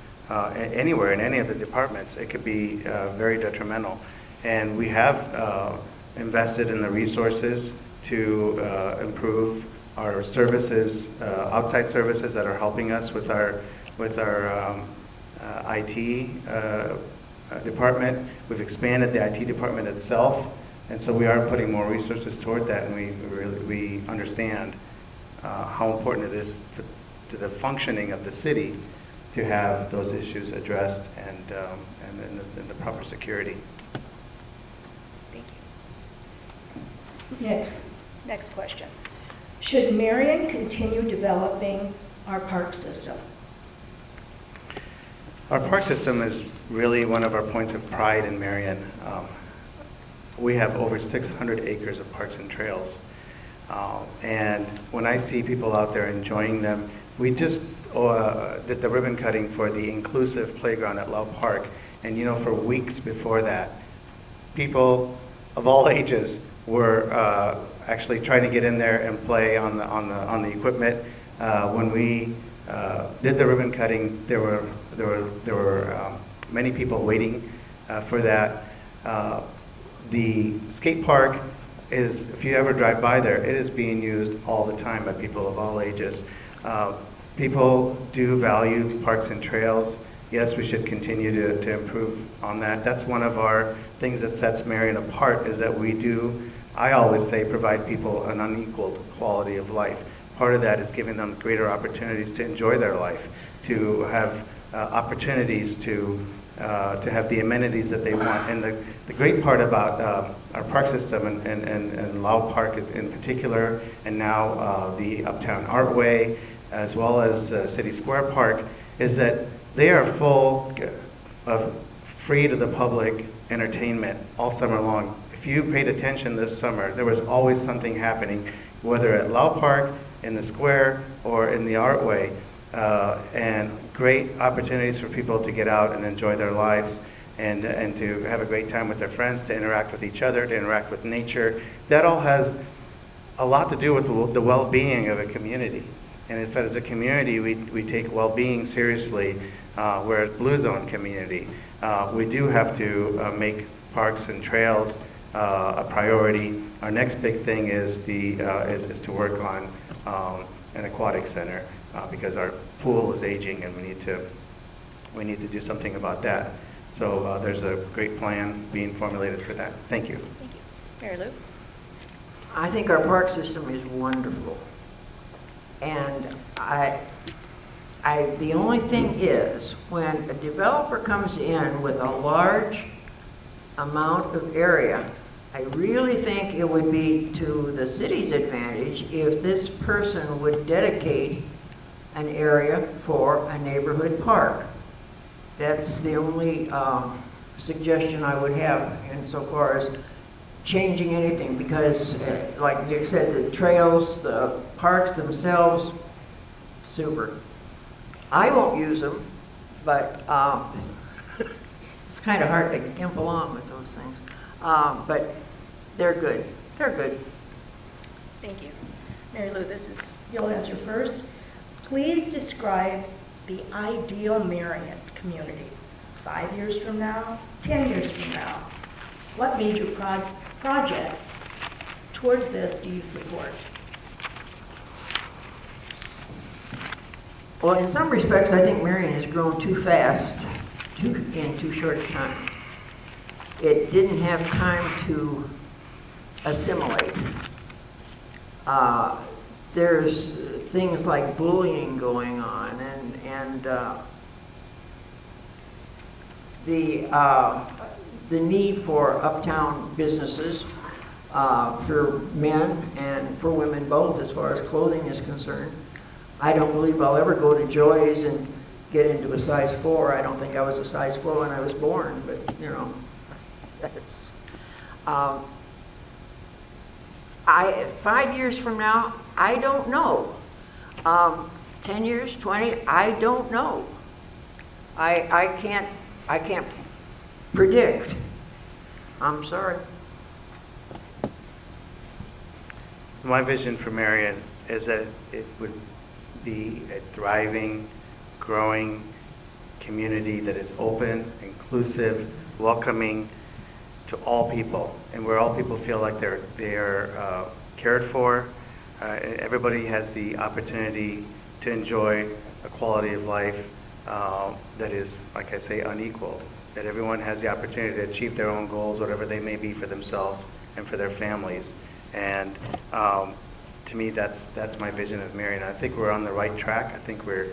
anywhere in any of the departments, it could be very detrimental. And we have invested in the resources to improve our services, outside services that are helping us with our IT department. We've expanded the IT department itself, and so we are putting more resources toward that, and we understand how important it is to the functioning of the city to have those issues addressed and in the proper security. Thank you. Nick, next question. Should Marion continue developing our park system? Our park system is really one of our points of pride in Marion. We have over 600 acres of parks and trails. And when I see people out there enjoying them, we just did the ribbon cutting for the inclusive playground at Love Park. And you know, for weeks before that, people of all ages were actually trying to get in there and play on the equipment. When we did the ribbon cutting, there were many people waiting for that. The skate park is, if you ever drive by there, it is being used all the time by people of all ages. People do value parks and trails. Yes, we should continue to improve on that. That's one of our things that sets Marion apart, is that we do, I always say, provide people an unequaled quality of life. Part of that is giving them greater opportunities to enjoy their life, to have opportunities to have the amenities that they want. And the great part about our park system and Lau Park in particular, and now the Uptown Artway, as well as City Square Park, is that they are full of free to the public entertainment all summer long. If you paid attention this summer, there was always something happening, whether at Lau Park, in the square, or in the Artway, and great opportunities for people to get out and enjoy their lives and to have a great time with their friends, to interact with each other, to interact with nature. That all has a lot to do with the well-being of a community. And if as a community we take well-being seriously, we're a Blue Zone community, we do have to make parks and trails a priority. Our next big thing is to work on an aquatic center because our pool is aging and we need to do something about that. So there's a great plan being formulated for that. Thank you. Thank you. Mary Lou? I think our park system is wonderful. And the only thing is, when a developer comes in with a large amount of area, I really think it would be to the city's advantage if this person would dedicate an area for a neighborhood park. That's the only suggestion I would have insofar as changing anything, because like Nick said, the trails, the parks themselves, super. I won't use them, but it's kind of hard to gimp along with those things. But they're good. They're good. Thank you. Mary Lou, you'll answer first. Please describe the ideal Marion community 5 years from now, 10 years from now. What major projects towards this do you support? Well, in some respects, I think Marion has grown too fast in too short a time. it didn't have time to assimilate. There's things like bullying going on, and the need for uptown businesses for men and for women both, as far as clothing is concerned. I don't believe I'll ever go to Joy's and get into a size 4. I don't think I was a size 4 when I was born, but you know, that's. 5 years from now, I don't know. 10 years, 20, I don't know. I can't predict. I'm sorry. My vision for Marion is that it would be a thriving, growing community that is open, inclusive, welcoming to all people, and where all people feel like they're cared for. Everybody has the opportunity to enjoy a quality of life that is, like I say, unequaled. That everyone has the opportunity to achieve their own goals, whatever they may be for themselves and for their families. And to me, that's my vision of Marion. I think we're on the right track. I think we're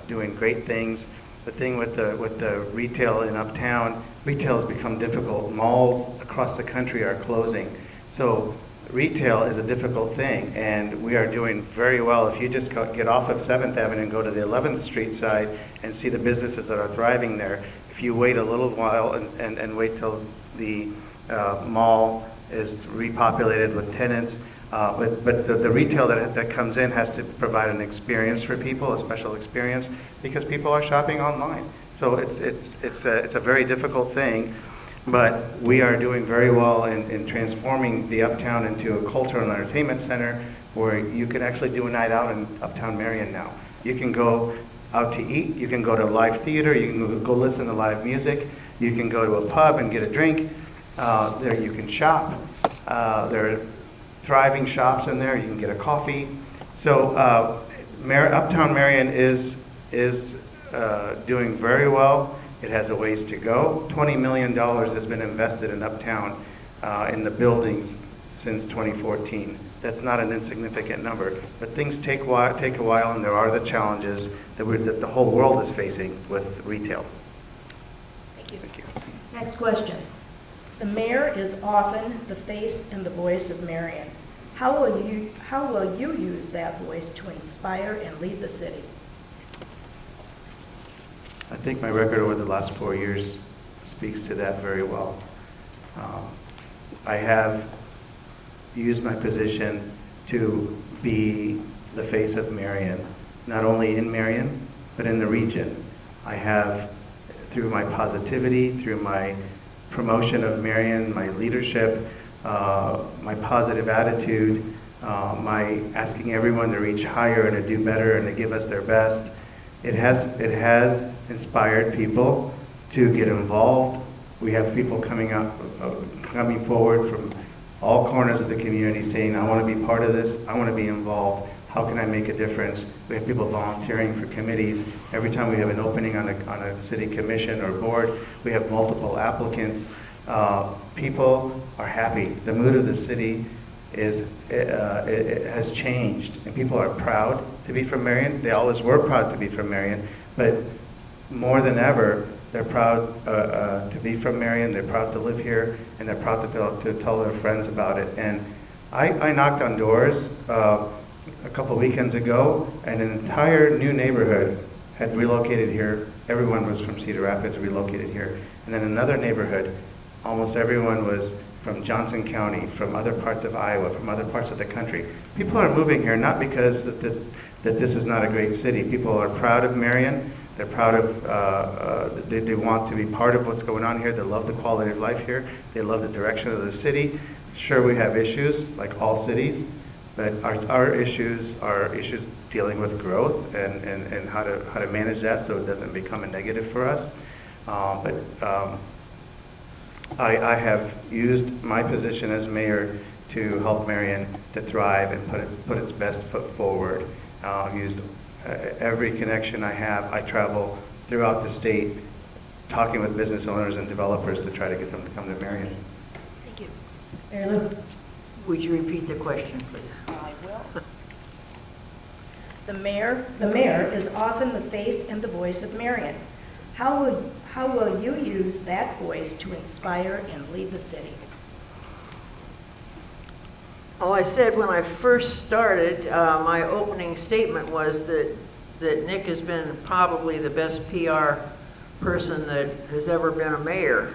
doing great things. The thing with the retail in Uptown, retail has become difficult. Malls across the country are closing. So retail is a difficult thing, and we are doing very well. If you just get off of 7th Avenue and go to the 11th Street side and see the businesses that are thriving there, if you wait a little while and wait till the mall is repopulated with tenants, but the retail that comes in has to provide an experience for people, a special experience, because people are shopping online. So it's a very difficult thing, but we are doing very well in transforming the Uptown into a cultural and entertainment center where you can actually do a night out in Uptown Marion now. You can go out to eat, you can go to live theater, you can go listen to live music, you can go to a pub and get a drink, there you can shop. There are thriving shops in there, you can get a coffee. So Uptown Marion is doing very well. It has a ways to go. $20 million has been invested in Uptown in the buildings since 2014. That's not an insignificant number, but things take a while, and there are the challenges that the whole world is facing with retail. Thank you. Thank you. Next question. The mayor is often the face and the voice of Marion. How will you use that voice to inspire and lead the city? I think my record over the last 4 years speaks to that very well. I have used my position to be the face of Marion, not only in Marion, but in the region. I have, through my positivity, through my promotion of Marion, my leadership, my positive attitude, my asking everyone to reach higher and to do better and to give us their best, it has inspired people to get involved. We have people coming forward from all corners of the community saying, I want to be part of this, I want to be involved, how can I make a difference? We have people volunteering for committees. Every time we have an opening on a city commission or board, we have multiple applicants. People are happy. The mood of the city it has changed, and people are proud to be from Marion. They always were proud to be from Marion, but more than ever, they're proud to be from Marion, they're proud to live here, and they're proud to tell their friends about it. And I knocked on doors a couple weekends ago, and an entire new neighborhood had relocated here. Everyone was from Cedar Rapids, relocated here. And then another neighborhood, almost everyone was from Johnson County, from other parts of Iowa, from other parts of the country. People are moving here not because that this is not a great city. People are proud of Marion. They're proud of, they want to be part of what's going on here. They love the quality of life here. They love the direction of the city. Sure, we have issues, like all cities, but our issues are issues dealing with growth and how to manage that so it doesn't become a negative for us. I have used my position as mayor to help Marion to thrive and put its best foot forward. I've used every connection I have. I travel throughout the state talking with business owners and developers to try to get them to come to Marion. Thank you. Mary Lou? Would you repeat the question, please? I will. The mayor is often the face and the voice of Marion. How will you use that voice to inspire and lead the city? Oh, I said when I first started, my opening statement was that Nick has been probably the best PR person that has ever been a mayor.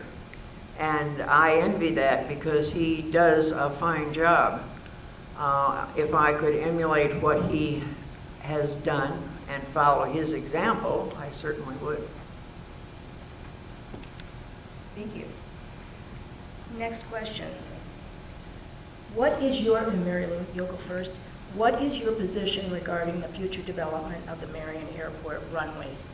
And I envy that because he does a fine job. If I could emulate what he has done and follow his example, I certainly would. Thank you. Next question. What is your, and Mary Lou, you'll go first. What is your position regarding the future development of the Marion Airport runways?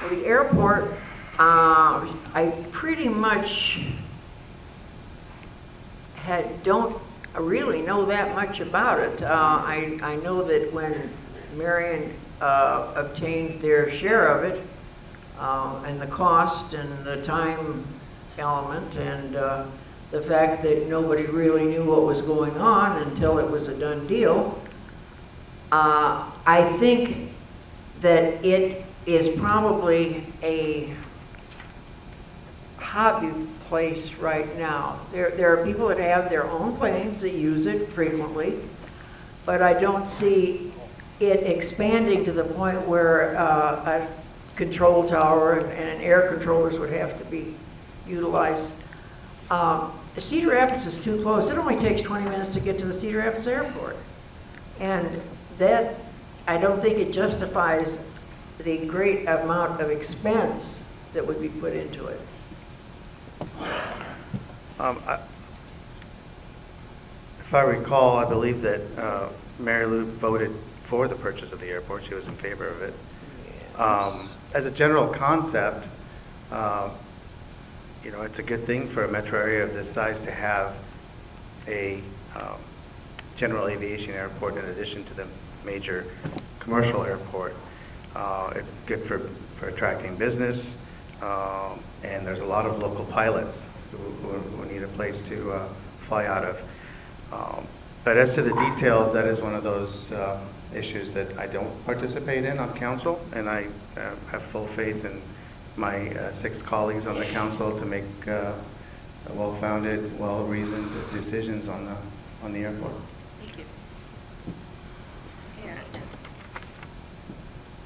Well, the airport, I pretty much don't really know that much about it. I know that when Marion obtained their share of it, and the cost and the time element, and the fact that nobody really knew what was going on until it was a done deal, I think that it is probably a hobby place right now. There are people that have their own planes that use it frequently, but I don't see it expanding to the point where a control tower and air controllers would have to be utilized. Cedar Rapids is too close. It only takes 20 minutes to get to the Cedar Rapids Airport. And that, I don't think it justifies the great amount of expense that would be put into it. If I recall, I believe that Mary Lou voted for the purchase of the airport. She was in favor of it. As a general concept, you know, it's a good thing for a metro area of this size to have a general aviation airport in addition to the major commercial airport. It's good for attracting business, and there's a lot of local pilots who need a place to fly out of. But as to the details, that is one of those issues that I don't participate in on council, and I have full faith in my 6 colleagues on the council to make well-founded, well-reasoned decisions on the airport. Thank you. And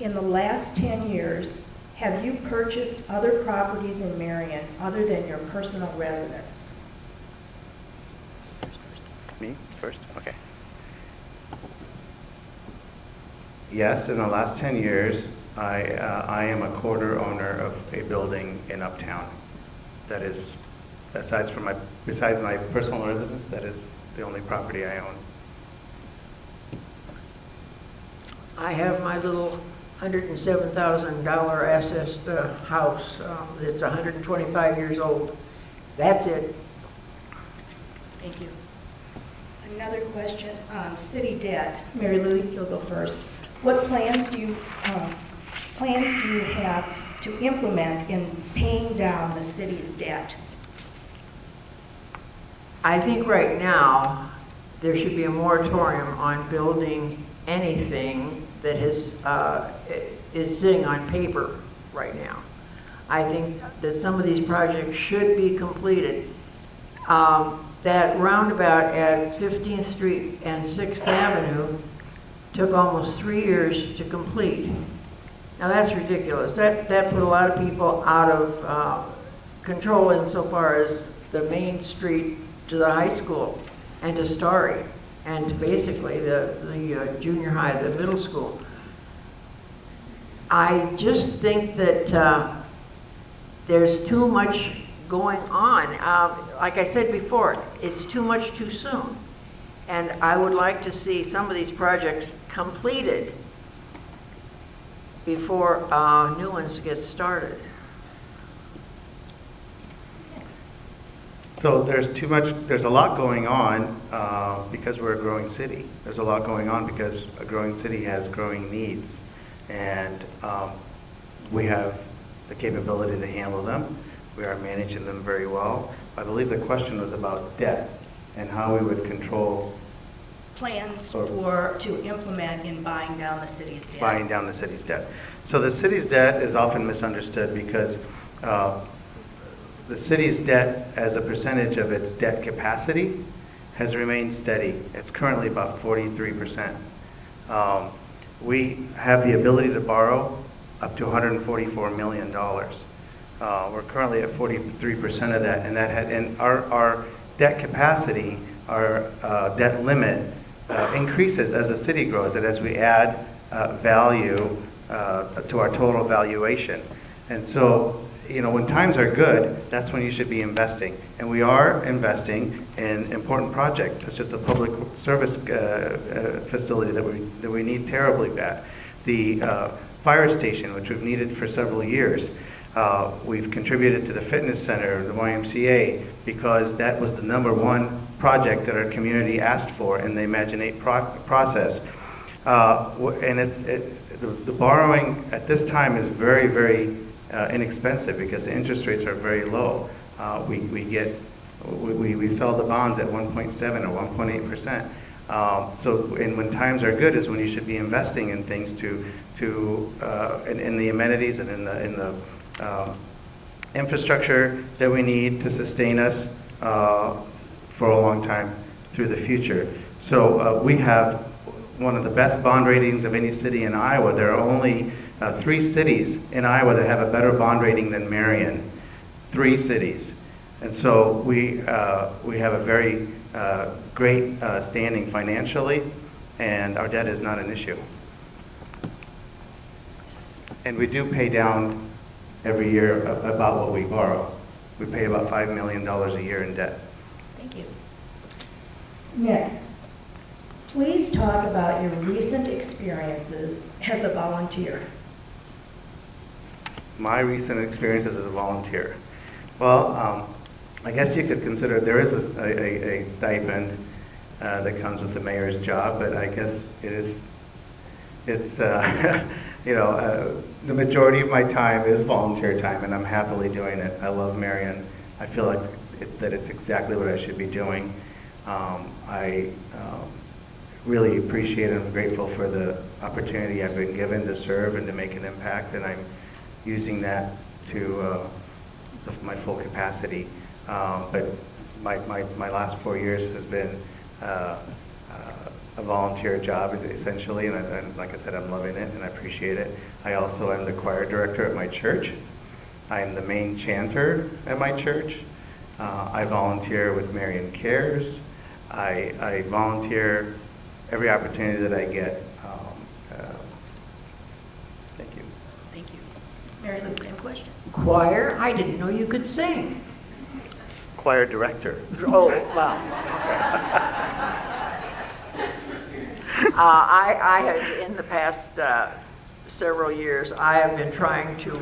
in the last 10 years, have you purchased other properties in Marion other than your personal residence? Me first? Okay. Yes, in the last 10 years, I am a quarter owner of a building in Uptown. That is, besides my personal residence, that is the only property I own. I have my little $107,000 assessed house. It's 125 years old. That's it. Thank you. Another question on city debt. Mary Lou, you'll go first. What plans do you have to implement in paying down the city's debt? I think right now there should be a moratorium on building anything that is sitting on paper right now. I think that some of these projects should be completed. That roundabout at 15th Street and 6th Avenue took almost 3 years to complete. Now that's ridiculous. That put a lot of people out of control insofar as the main street to the high school and to Starry and to basically the junior high, the middle school. I just think that there's too much going on. Like I said before, it's too much too soon. And I would like to see some of these projects completed before new ones get started. So there's a lot going on because we're a growing city. There's a lot going on because a growing city has growing needs. And we have the capability to handle them. We are managing them very well. I believe the question was about debt and how we would control Plans Or- to implement in buying down the city's debt. buying down the city's debt. So the city's debt is often misunderstood because the city's debt as a percentage of its debt capacity has remained steady. It's currently about 43%. We have the ability to borrow up to $144 million. We're currently at 43% of that, and our debt capacity, our debt limit increases as the city grows and as we add value to our total valuation. And so, when times are good, that's when you should be investing. And we are investing in important projects, such as the public service facility that we need terribly bad. The fire station, which we've needed for several years. We've contributed to the fitness center, the YMCA, because that was the #1 project that our community asked for in the Imaginate process. And the borrowing at this time is very, very inexpensive because the interest rates are very low. We sell the bonds at 1.7 or 1.8%. And when times are good is when you should be investing in things in the amenities and in the infrastructure that we need to sustain us for a long time through the future. So we have one of the best bond ratings of any city in Iowa. There are only 3 cities in Iowa that have a better bond rating than Marion. 3 cities. And so we have a very great standing financially, and our debt is not an issue. And we do pay down every year about what we borrow. We pay about $5 million a year in debt. Thank you. Nick, please talk about your recent experiences as a volunteer. My recent experiences as a volunteer. Well, I guess you could consider there is a stipend that comes with the mayor's job, but I guess it's the majority of my time is volunteer time, and I'm happily doing it. I love Marion. I feel like that it's exactly what I should be doing. I really appreciate and I'm grateful for the opportunity I've been given to serve and to make an impact, and I'm using that to my full capacity. But my last 4 years has been a volunteer job essentially, and like I said, I'm loving it and I appreciate it. I also am the choir director at my church. I am the main chanter at my church. I volunteer with Marion Cares. I volunteer every opportunity that I get. Thank you. Thank you. Mary Lou, same question. Choir? I didn't know you could sing. Choir director. Oh, wow. I have, in the past several years, I have been trying to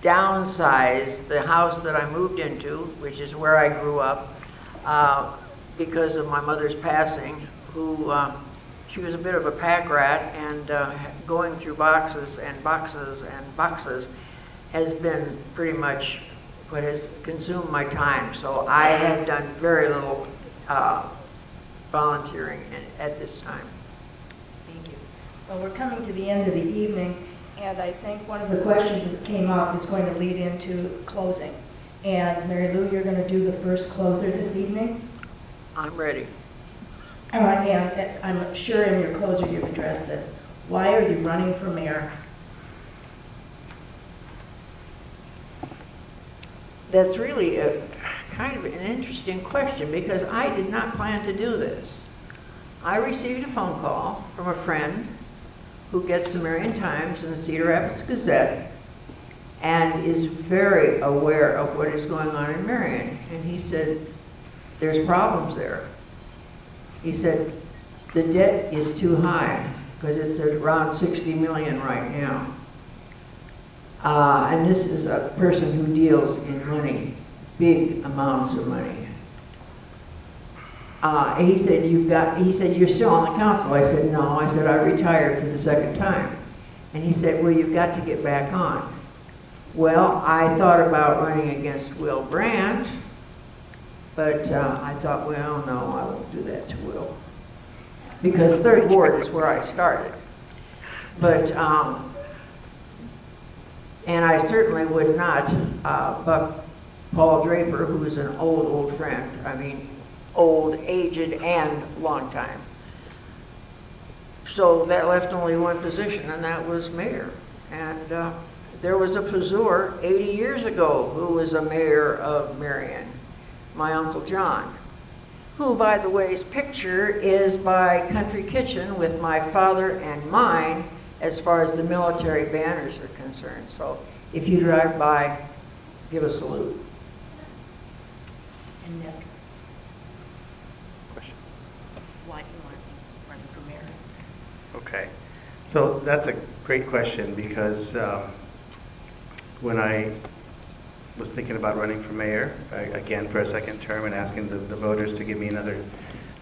downsize the house that I moved into, which is where I grew up, because of my mother's passing, who, she was a bit of a pack rat, and going through boxes and boxes and boxes has been pretty much what has consumed my time. So I have done very little volunteering at this time. Thank you. Well, we're coming to the end of the evening, and I think one of the questions that came up is going to lead into closing. And Mary Lou, you're going to do the first closer this evening. I'm ready. And I'm sure in your closer you've addressed this. Why are you running for mayor? That's really a kind of an interesting question, because I did not plan to do this. I received a phone call from a friend who gets the Marion Times and the Cedar Rapids Gazette and is very aware of what is going on in Marion. And he said, there's problems there. He said, the debt is too high because it's at around 60 million right now. And this is a person who deals in money, big amounts of money. He said, you're still on the council. I said, no. I said, I retired for the second time. And he said, well, you've got to get back on. Well, I thought about running against Will Brandt, but I thought, well, no, I won't do that to Will. Because third ward is where I started. But, and I certainly would not buck Paul Draper, who is an old friend. I mean, old, aged, and long time. So that left only one position, and that was mayor. And there was a Pazour 80 years ago who was a mayor of Marion, my Uncle John, who, by the way, his picture is by Country Kitchen with my father and mine as far as the military banners are concerned. So if you drive by, give a salute. And Nick, Question. why do you want to be running for mayor? Okay, so that's a great question because when I was thinking about running for mayor, again for a second term and asking the voters to give me another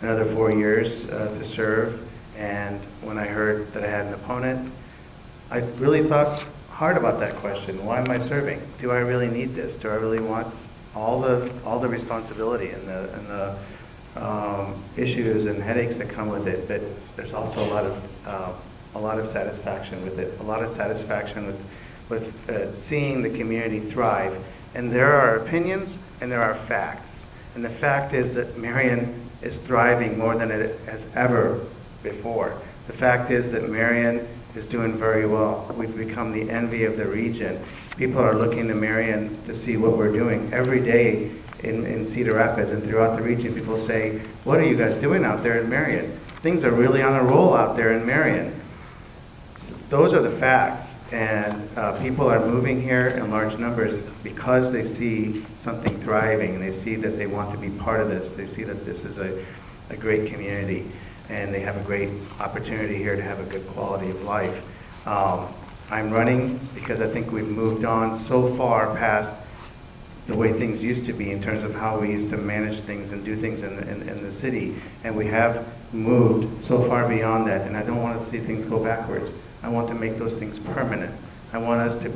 4 years to serve, and when I heard that I had an opponent, I really thought hard about that question. Why am I serving? Do I really need this? Do I really want all the responsibility and the issues and headaches that come with it? But there's also a lot of satisfaction with it. A lot of satisfaction with seeing the community thrive. And there are opinions and there are facts. And the fact is that Marion is thriving more than it has ever before. The fact is that Marion is doing very well. We've become the envy of the region. People are looking to Marion to see what we're doing. Every day in Cedar Rapids and throughout the region, people say, what are you guys doing out there in Marion? Things are really on a roll out there in Marion. Those are the facts, and people are moving here in large numbers because they see something thriving, and they see that they want to be part of this. They see that this is a great community, and they have a great opportunity here to have a good quality of life. I'm running because I think we've moved on so far past the way things used to be in terms of how we used to manage things and do things in the city, and we have moved so far beyond that, and I don't want to see things go backwards. I want to make those things permanent. I want us to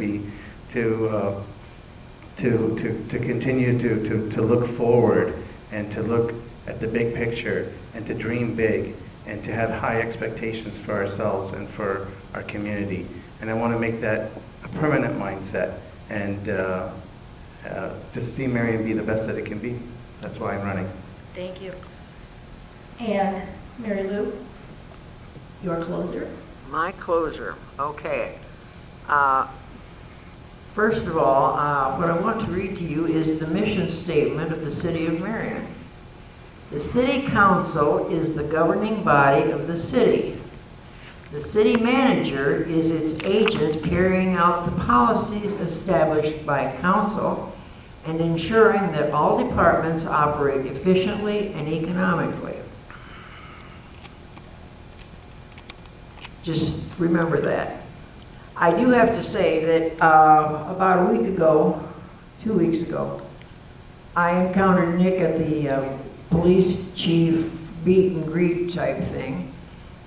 continue to look forward and to look at the big picture and to dream big and to have high expectations for ourselves and for our community. And I want to make that a permanent mindset and to see Marion be the best that it can be. That's why I'm running. Thank you. And Mary Lou, your closer. My closer, okay. First of all, what I want to read to you is the mission statement of the City of Marion. The City Council is the governing body of the city. The city manager is its agent carrying out the policies established by council and ensuring that all departments operate efficiently and economically. Just remember that. I do have to say that about a week ago, 2 weeks ago, I encountered Nick at the police chief meet and greet type thing,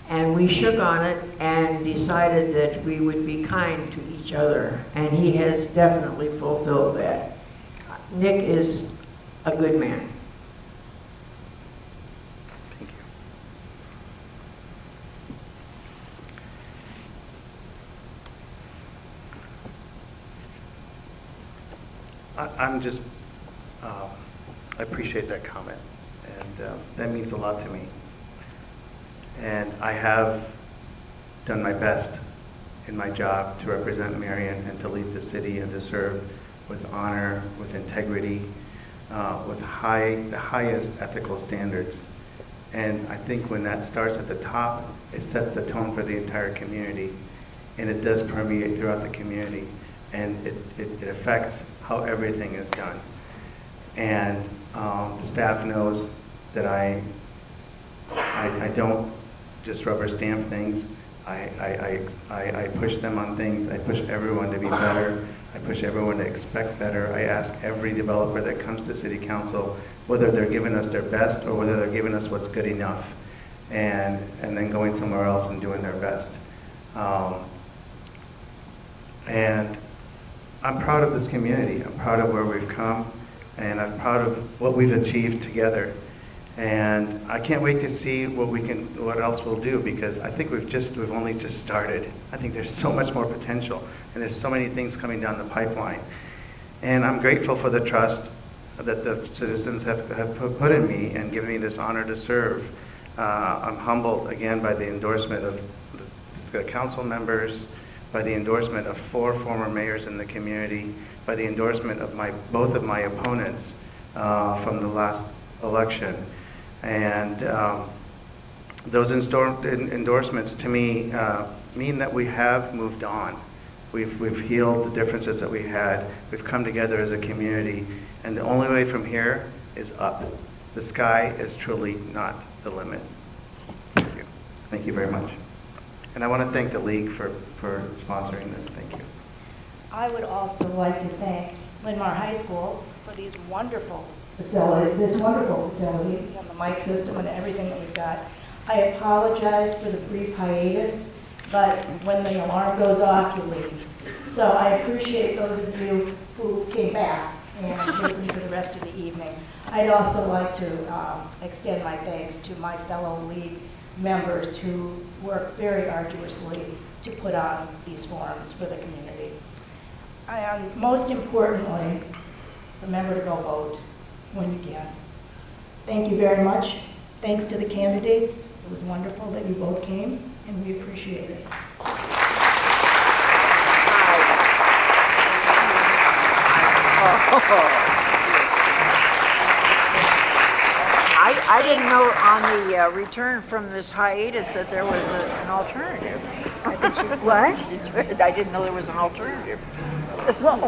and we shook on it and decided that we would be kind to each other, and he has definitely fulfilled that. Nick is a good man. Thank you. I'm just, I appreciate that comment, and that means a lot to me. And I have done my best in my job to represent Marion and to lead the city and to serve with honor, with integrity, with the highest ethical standards. And I think when that starts at the top, it sets the tone for the entire community, and it does permeate throughout the community, and it affects how everything is done. And the staff knows that I don't just rubber stamp things. I push them on things. I push everyone to be better. I push everyone to expect better. I ask every developer that comes to City Council whether they're giving us their best or whether they're giving us what's good enough, and then going somewhere else and doing their best. And I'm proud of this community. I'm proud of where we've come, and I'm proud of what we've achieved together. And I can't wait to see what else we'll do, because I think we've only just started. I think there's so much more potential, and there's so many things coming down the pipeline. And I'm grateful for the trust that the citizens have put in me and given me this honor to serve. I'm humbled again by the endorsement of the council members, by the endorsement of 4 former mayors in the community, by the endorsement of both of my opponents from the last election. And those endorsements to me mean that we have moved on. We've healed the differences that we had. We've come together as a community, and the only way from here is up. The sky is truly not the limit. Thank you. Thank you very much. And I want to thank the League for sponsoring this. Thank you. I would also like to thank Linn-Mar High School for this wonderful facility, and the mic system and everything that we've got. I apologize for the brief hiatus, but when the alarm goes off, you leave. So I appreciate those of you who came back and listened to the rest of the evening. I'd also like to extend my thanks to my fellow League members who work very arduously to put on these forums for the community. And most importantly, remember to go vote when you can. Thank you very much. Thanks to the candidates. It was wonderful that you both came, and we appreciate it. I didn't know on the return from this hiatus that there was an alternative. What? I didn't know there was an alternative. Well,